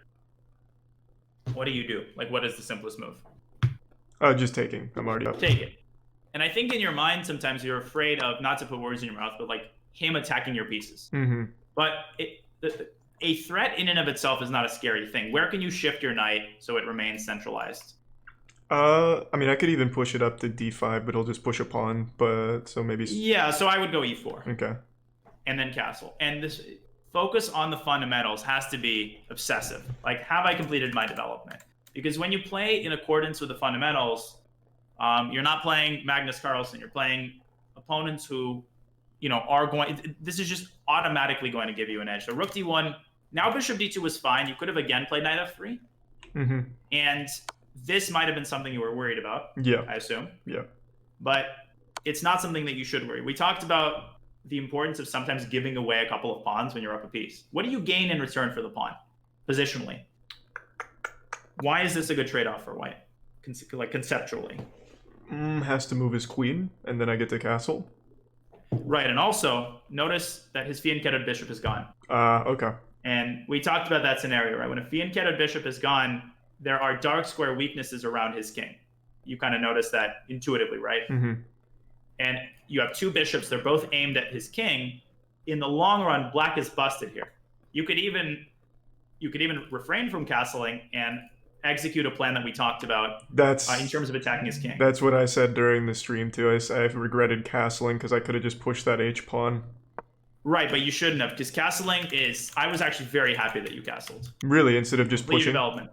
what do you do? Like, what is the simplest move? Just taking. I'm already up. Take it. And I think in your mind, sometimes you're afraid of, not to put words in your mouth, but like him attacking your pieces. Mm-hmm. But a threat in and of itself is not a scary thing. Where can you shift your knight so it remains centralized? I mean, I could even push it up to d5, but it'll just push a pawn. But so maybe. Yeah, so I would go e4. Okay. And then castle. And this focus on the fundamentals has to be obsessive. Like, have I completed my development? Because when you play in accordance with the fundamentals, you're not playing Magnus Carlsen. You're playing opponents who, are going. This is just automatically going to give you an edge. So rook d1. Now bishop d2 was fine. You could have again played knight f3. Mm-hmm. And this might have been something you were worried about. Yeah. I assume. Yeah. But it's not something that you should worry. We talked about the importance of sometimes giving away a couple of pawns when you're up a piece. What do you gain in return for the pawn, positionally? Why is this a good trade-off for white, conceptually? Has to move his queen, and then I get to castle. Right, and also, notice that his fianchettoed bishop is gone. Okay. And we talked about that scenario, right? When a fianchettoed bishop is gone, there are dark square weaknesses around his king. You kind of notice that intuitively, right? Mm-hmm. And you have two bishops. They're both aimed at his king. In the long run, black is busted here. You could even refrain from castling and execute a plan that we talked about in terms of attacking his king. That's what I said during the stream too. I regretted castling because I could have just pushed that H pawn. Right, but you shouldn't have, because castling is. I was actually very happy that you castled. Really, instead of just Complete pushing. development.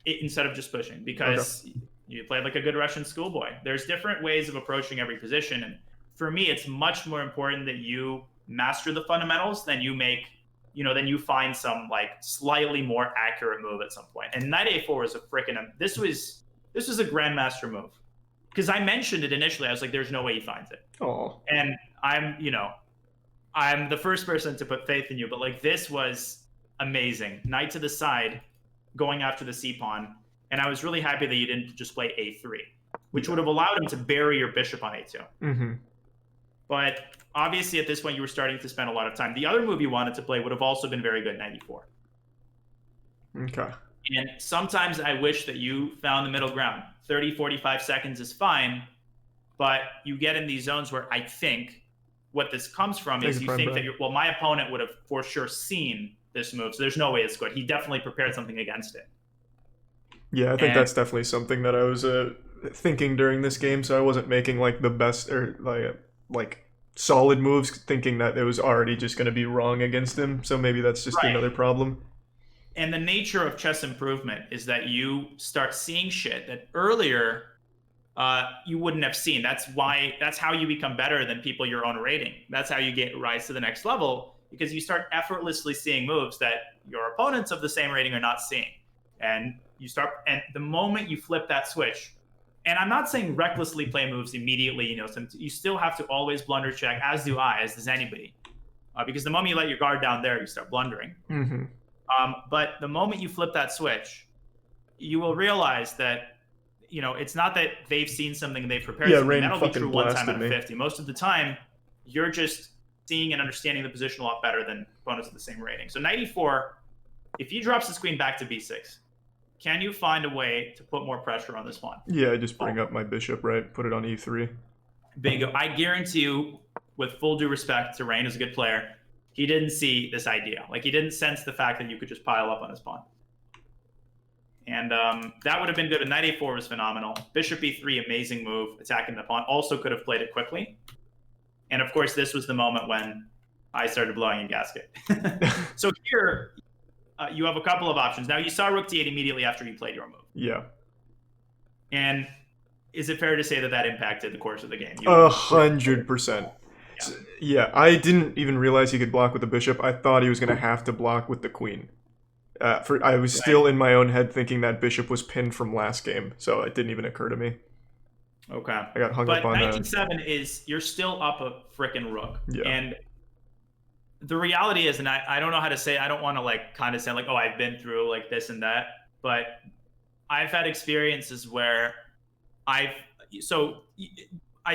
Instead of just pushing, because you played like a good Russian schoolboy. There's different ways of approaching every position, and for me, it's much more important that you master the fundamentals than you make. Then you find some like slightly more accurate move at some point. And knight a4 is a freaking. This was a grandmaster move, because I mentioned it initially. I was like, "There's no way he finds it." Oh. And I'm the first person to put faith in you, but like this was amazing. Knight to the side, going after the c pawn, and I was really happy that you didn't just play a3, which would have allowed him to bury your bishop on a2. Mm-hmm. But obviously, at this point, you were starting to spend a lot of time. The other move you wanted to play would have also been very good, 94. Okay. And sometimes I wish that you found the middle ground. 30, 45 seconds is fine, but you get in these zones where I think what this comes from is you think that my opponent would have for sure seen this move, so there's no way it's good. He definitely prepared something against it. Yeah, I think that's definitely something that I was thinking during this game, so I wasn't making like the best or like solid moves, thinking that it was already just going to be wrong against him. So maybe that's just another problem. And the nature of chess improvement is that you start seeing shit that earlier you wouldn't have seen. That's how you become better than people your own rating. That's how you rise to the next level, because you start effortlessly seeing moves that your opponents of the same rating are not seeing. And the moment you flip that switch, and I'm not saying recklessly play moves immediately, you still have to always blunder check, as does anybody. Because the moment you let your guard down there, you start blundering. Mm-hmm. But the moment you flip that switch, you will realize that, it's not that they've seen something and they've prepared something. Rain That'll be true one time out of me. 50. Most of the time, you're just seeing and understanding the position a lot better than opponents of the same rating. So 94, if he drops his queen back to b6, can you find a way to put more pressure on this pawn? Yeah, just bring up my bishop, right? Put it on e3. Bingo. I guarantee you, with full due respect to Rain, who's a good player, he didn't see this idea. Like, he didn't sense the fact that you could just pile up on his pawn. And that would have been good. And knight a4 was phenomenal. Bishop e3, amazing move. Attacking the pawn. Also could have played it quickly. And, of course, this was the moment when I started blowing in gasket. So here, you have a couple of options. Now, you saw rook d8 immediately after you played your move. Yeah. And is it fair to say that impacted the course of the game? 100%. Yeah, I didn't even realize he could block with the bishop. I thought he was going to have to block with the queen. I was still in my own head thinking that bishop was pinned from last game, so it didn't even occur to me. Okay. I got hung But up on 19-7 is you're still up a frickin' rook. Yeah. And the reality is, and I don't know how to say, I don't want to like condescend, like, oh, I've been through like this and that, but I've had experiences where I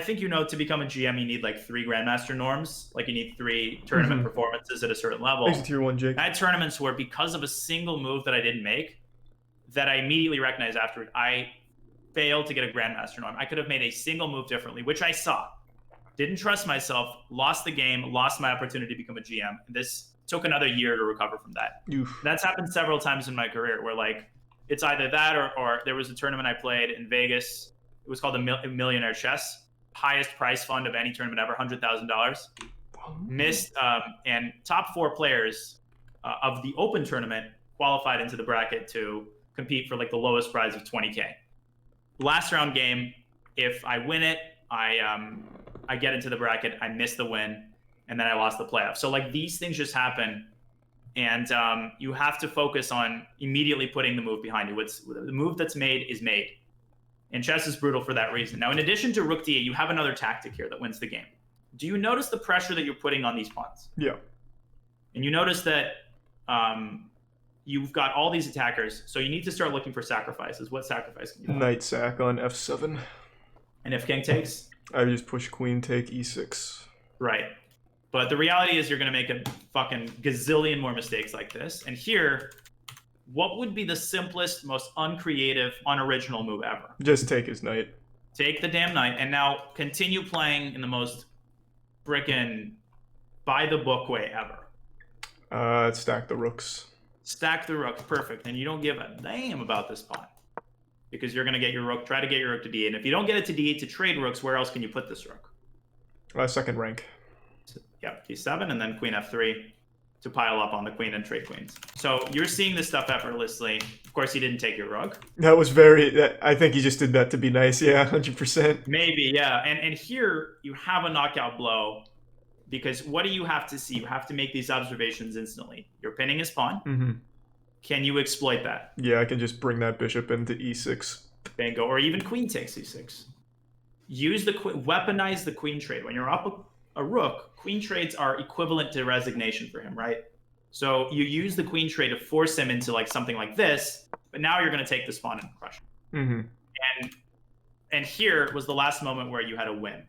think, to become a GM, you need like 3 Grandmaster norms. Like you need 3 tournament performances at a certain level. Thanks to tier 1, Jake. I had tournaments where because of a single move that I didn't make, that I immediately recognized afterward, I failed to get a Grandmaster norm. I could have made a single move differently, which I saw. Didn't trust myself, lost the game, lost my opportunity to become a GM. This took another year to recover from that. Oof. That's happened several times in my career where like it's either that or there was a tournament I played in Vegas. It was called the Millionaire Chess. Highest prize fund of any tournament ever, $100,000. Missed, and top 4 players of the open tournament qualified into the bracket to compete for like the lowest prize of 20K. Last round game, if I win it, I get into the bracket, I miss the win, and then I lost the playoff. So like these things just happen, and you have to focus on immediately putting the move behind you. The move that's made is made. And chess is brutal for that reason. Now, in addition to rook d8, you have another tactic here that wins the game. Do you notice the pressure that you're putting on these pawns? Yeah. And you notice that you've got all these attackers, so you need to start looking for sacrifices. What sacrifice can you do? Knight sack on f7. And if king takes? I just push queen take e6. Right. But the reality is you're going to make a fucking gazillion more mistakes like this. And here, what would be the simplest, most uncreative, unoriginal move ever? Just take his knight. Take the damn knight, and now continue playing in the most frickin' by-the-book way ever. Stack the rooks. Stack the rooks, perfect. And you don't give a damn about this pawn. Because you're going to get your rook, try to get your rook to d8. And if you don't get it to d8 to trade rooks, where else can you put this rook? Second rank. Yep, d7, and then queen f3 to pile up on the queen and trade queens. So you're seeing this stuff effortlessly. Of course, he didn't take your rook. That was I think he just did that to be nice. Yeah, 100%. Maybe, yeah. And here you have a knockout blow, because what do you have to see? You have to make these observations instantly. You're pinning his pawn. Mm-hmm. Can you exploit that? Yeah, I can just bring that bishop into e6. Bingo. Or even queen takes e6. Weaponize the queen trade. When you're up a rook, queen trades are equivalent to resignation for him, right? So you use the queen trade to force him into like something like this, but now you're going to take this pawn and crush him. Mm-hmm. And here was the last moment where you had a win.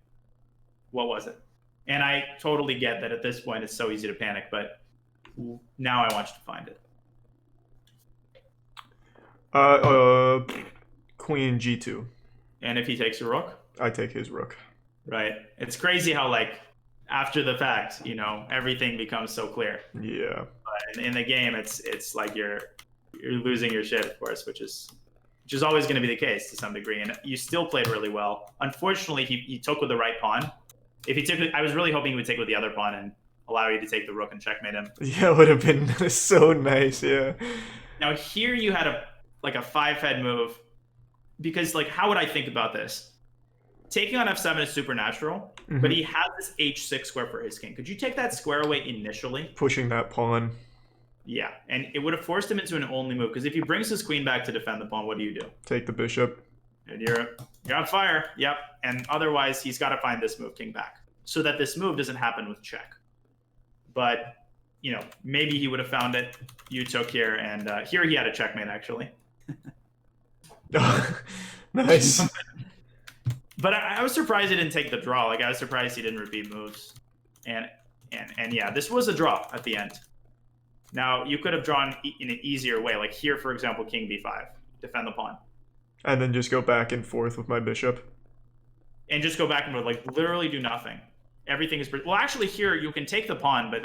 What was it? And I totally get that at this point it's so easy to panic, but now I want you to find it. Queen g2. And if he takes your rook? I take his rook. Right. It's crazy how like after the fact, everything becomes so clear. Yeah. But in the game, it's like you're losing your shit, of course, which is always going to be the case to some degree. And you still played really well. Unfortunately, he took with the right pawn. If he took, I was really hoping he would take with the other pawn and allow you to take the rook and checkmate him. Yeah, it would have been so nice. Yeah. Now here you had a 5-head move, because like how would I think about this? Taking on f7 is supernatural, but he has this h6 square for his king. Could you take that square away initially? Pushing that pawn. Yeah, and it would have forced him into an only move, because if he brings his queen back to defend the pawn, what do? Take the bishop. And you're on fire. Yep. And otherwise, he's got to find this move, king back, so that this move doesn't happen with check. But, maybe he would have found it. You took here, and here he had a checkmate, actually. Nice. But I was surprised he didn't take the draw. Like, I was surprised he didn't repeat moves. And yeah, this was a draw at the end. Now, you could have drawn in an easier way. Like here, for example, king b5. Defend the pawn. And then just go back and forth with my bishop. And just go back and forth. Like, literally do nothing. Everything is... Well, actually, here, you can take the pawn, but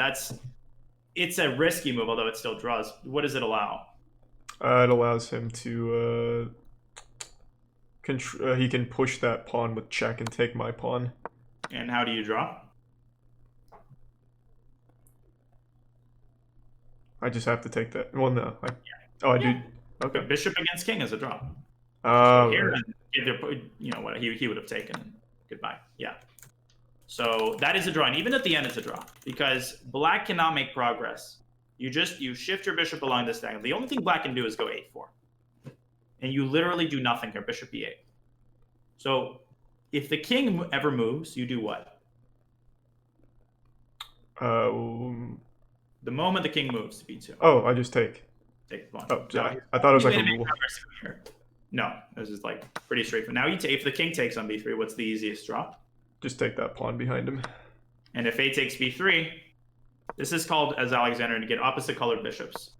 it's a risky move, although it still draws. What does it allow? It allows him to... he can push that pawn with check and take my pawn. And how do you draw? I just have to take that. Well, no. I do. Okay. Bishop against king is a draw. Here, what he would have taken. Goodbye. Yeah. So that is a draw, and even at the end, it's a draw because black cannot make progress. You shift your bishop along this diagonal. The only thing black can do is go a4. And you literally do nothing here, bishop e8. So if the king ever moves, you do what? The moment the king moves to b2. Oh, I just take. Take the pawn. Oh, Now, I thought it was like a Wait, rule. here. No, this is like pretty straightforward. Now if the king takes on b3, what's the easiest draw? Just take that pawn behind him. And if a takes b3, this is called, as Alexander indicated, opposite colored bishops.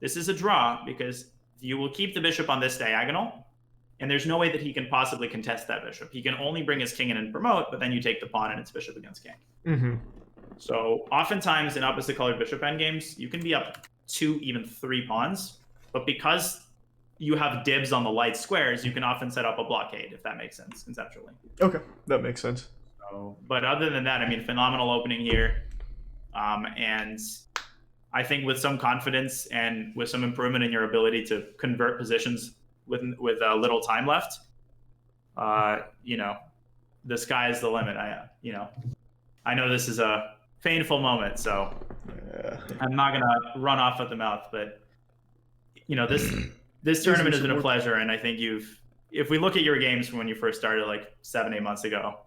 This is a draw because you will keep the bishop on this diagonal, and there's no way that he can possibly contest that bishop. He can only bring his king in and promote, but then you take the pawn and it's bishop against king. Mm-hmm. So oftentimes in opposite colored bishop endgames, you can be up 2, even 3 pawns, but because you have dibs on the light squares, you can often set up a blockade, if that makes sense conceptually. Okay, that makes sense. So, but other than that, I mean, phenomenal opening here. And I think with some confidence and with some improvement in your ability to convert positions with little time left, you know, the sky is the limit. I know this is a painful moment, so I'm not gonna run off at the mouth, but you know, this tournament has been a pleasure, and I think if we look at your games from when you first started, like 7-8 months ago,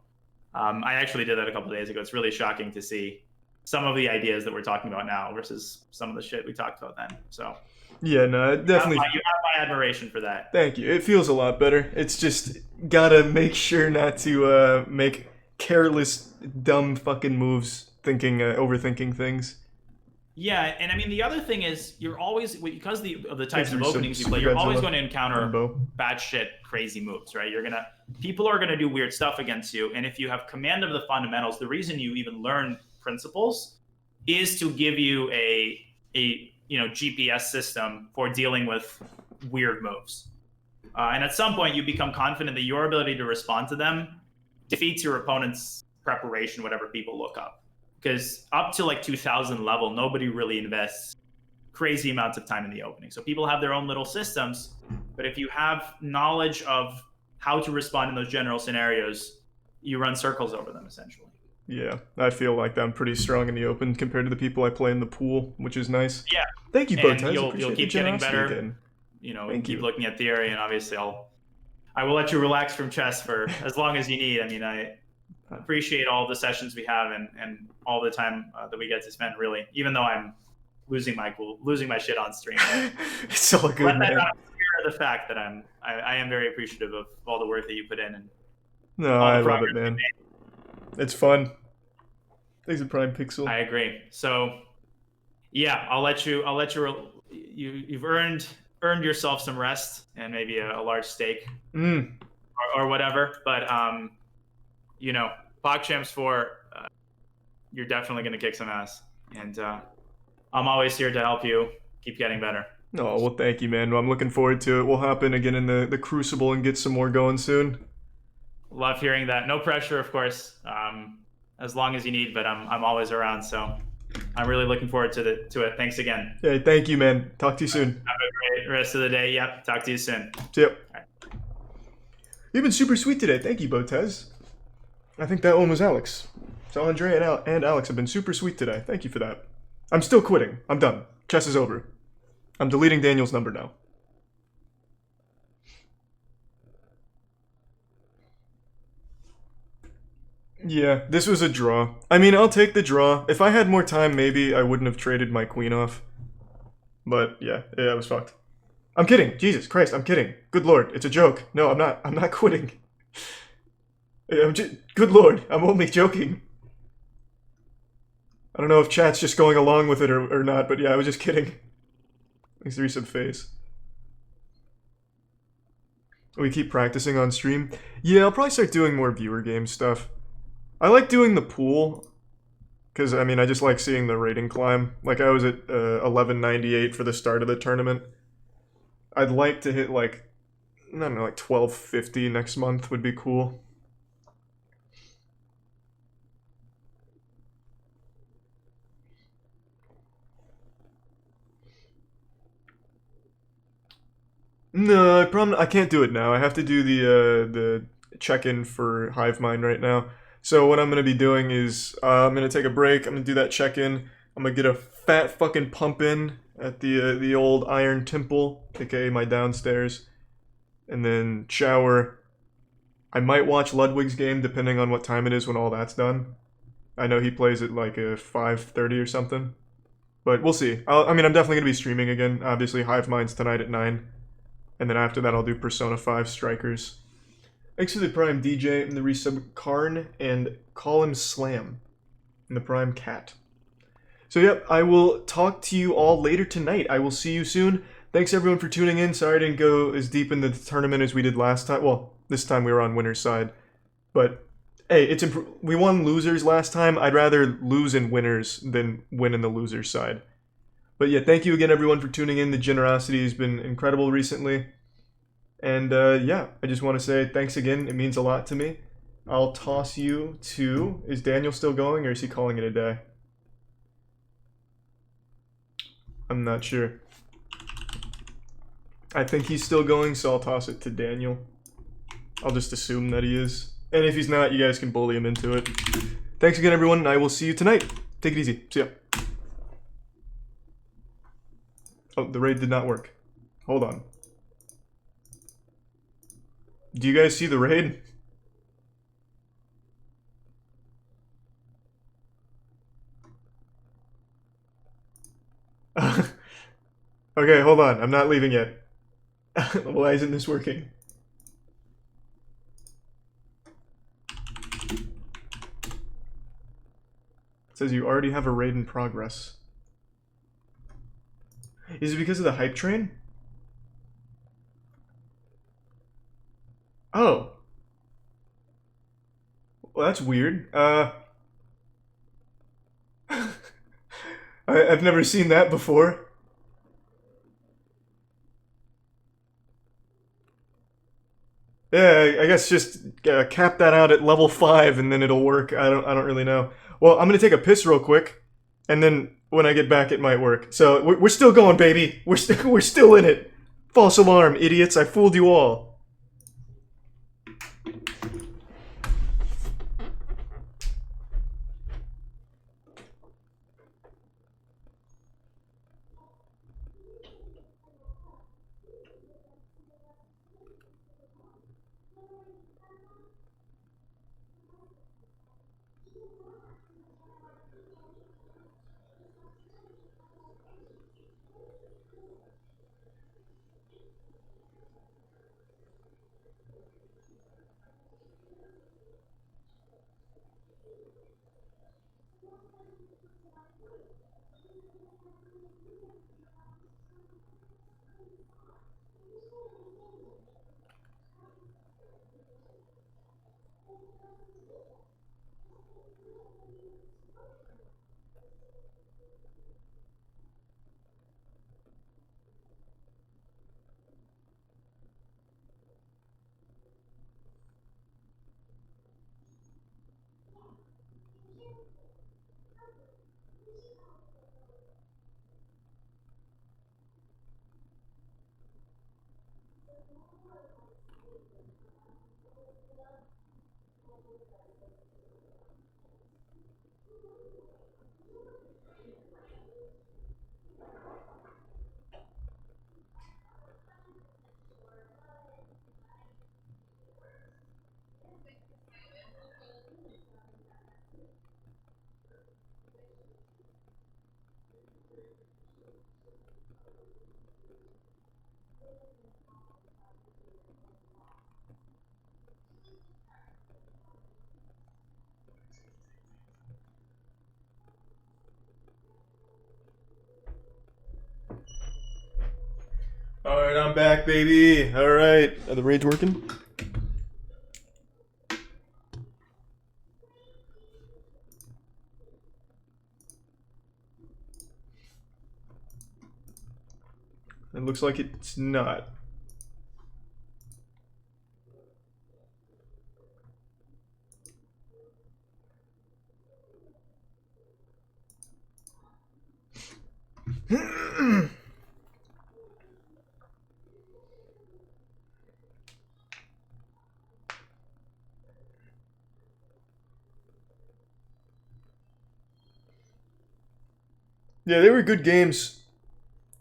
I actually did that a couple of days ago. It's really shocking to see some of the ideas that we're talking about now versus some of the shit we talked about then. So yeah, no, definitely. You have my admiration for that. Thank you. It feels a lot better. It's just gotta make sure not to make careless, dumb fucking moves, overthinking things. Yeah, and I mean the other thing is you're always, because of the types of Some openings you play, you're always Godzilla going to encounter combo. batshit crazy moves, right? People are gonna do weird stuff against you, and if you have command of the fundamentals, the reason you even learn principles is to give you a GPS system for dealing with weird moves. And at some point, you become confident that your ability to respond to them defeats your opponent's preparation, whatever people look up. Because up to like 2000 level, nobody really invests crazy amounts of time in the opening. So people have their own little systems, but if you have knowledge of how to respond in those general scenarios, you run circles over them essentially. Yeah, I feel like I'm pretty strong in the open compared to the people I play in the pool, which is nice. Yeah. Thank you, And Botez. you'll keep getting better. Again. You know, Thank keep you. looking at theory, and obviously I will let you relax from chess for as long as you need. I mean, I appreciate all the sessions we have and all the time that we get to spend, really, even though I'm losing my shit on stream. It's all good, Let that man. not obscure the fact that I am very appreciative of all the work that you put in and No, all the I love progress it, man. you made. It's fun. Thanks, Prime Pixel. I agree. So, yeah, I'll let you. You've earned yourself some rest and maybe a large steak or whatever. But you know, PogChamps 4, you're definitely gonna kick some ass, and I'm always here to help you keep getting better. Oh, well, thank you, man. I'm looking forward to it. We'll hop in again in the Crucible and get some more going soon. Love hearing that. No pressure, of course. As long as you need, but I'm always around. So I'm really looking forward to it. Thanks again. Hey, thank you, man. Talk to you soon. Have a great rest of the day. Yep. Talk to you soon. See ya. Right. You've been super sweet today. Thank you, Botez. I think that one was Alex. So Andre and Alex have been super sweet today. Thank you for that. I'm still quitting. I'm done. Chess is over. I'm deleting Daniel's number now. Yeah, this was a draw. I mean, I'll take the draw. If I had more time, maybe I wouldn't have traded my queen off. But yeah, I was fucked. I'm kidding. Jesus Christ, I'm kidding. Good lord, it's a joke. No, I'm not. I'm not quitting. Good lord, I'm only joking. I don't know if chat's just going along with it or not, but yeah, I was just kidding. Thanks for resub face. We keep practicing on stream. Yeah, I'll probably start doing more viewer game stuff. I like doing the pool, because, I mean, I just like seeing the rating climb. Like, I was at 1198 for the start of the tournament. I'd like to hit, like, I don't know, like 1250 next month would be cool. No, I can't do it now. I have to do the check-in for HiveMind right now. So what I'm going to be doing is I'm going to take a break. I'm going to do that check-in. I'm going to get a fat fucking pump in at the old Iron Temple, aka my downstairs. And then shower. I might watch Ludwig's game depending on what time it is when all that's done. I know he plays at like a 5:30 or something. But we'll see. I mean, I'm definitely going to be streaming again. Obviously, Hive Mind's tonight at 9. And then after that, I'll do Persona 5 Strikers. Thanks to the Prime DJ and the resub Karn and Call Him Slam and the Prime Cat. So yep, I will talk to you all later tonight. I will see you soon. Thanks everyone for tuning in. Sorry I didn't go as deep into the tournament as we did last time. Well, this time we were on winner's side. But hey, we won losers last time. I'd rather lose in winners than win in the losers side. But yeah, thank you again everyone for tuning in. The generosity has been incredible recently. And yeah, I just want to say thanks again. It means a lot to me. I'll toss you to... Is Daniel still going or is he calling it a day? I'm not sure. I think he's still going, so I'll toss it to Daniel. I'll just assume that he is. And if he's not, you guys can bully him into it. Thanks again, everyone, and I will see you tonight. Take it easy. See ya. Oh, the raid did not work. Hold on. Do you guys see the raid? Okay, hold on. I'm not leaving yet. Why isn't this working? It says you already have a raid in progress. Is it because of the hype train? Oh. Well, that's weird. I've never seen that before. Yeah, I guess just cap that out at level 5 and then it'll work. I don't really know. Well, I'm gonna take a piss real quick, and then when I get back, it might work. So we're still going, baby. We're still in it. False alarm, idiots! I fooled you all. Alright, I'm back, baby. Alright. Are the raids working? It looks like it's not. Yeah, they were good games.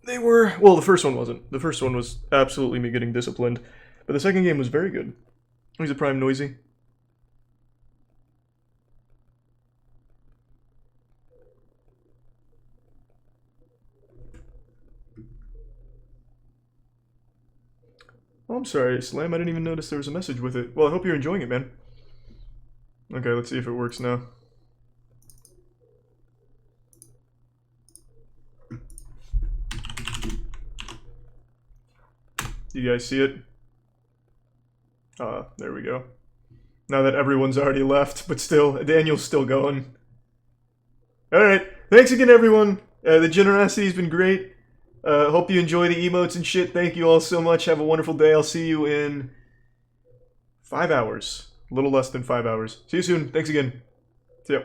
They were... Well, the first one wasn't. The first one was absolutely me getting disciplined. But the second game was very good. He's a prime noisy. Oh, I'm sorry, Slam. I didn't even notice there was a message with it. Well, I hope you're enjoying it, man. Okay, let's see if it works now. You guys see it? There we go. Now that everyone's already left, but still, Daniel's still going. Alright, thanks again, everyone. The generosity's been great. Hope you enjoy the emotes and shit. Thank you all so much. Have a wonderful day. I'll see you in 5 hours. A little less than 5 hours. See you soon. Thanks again. See ya.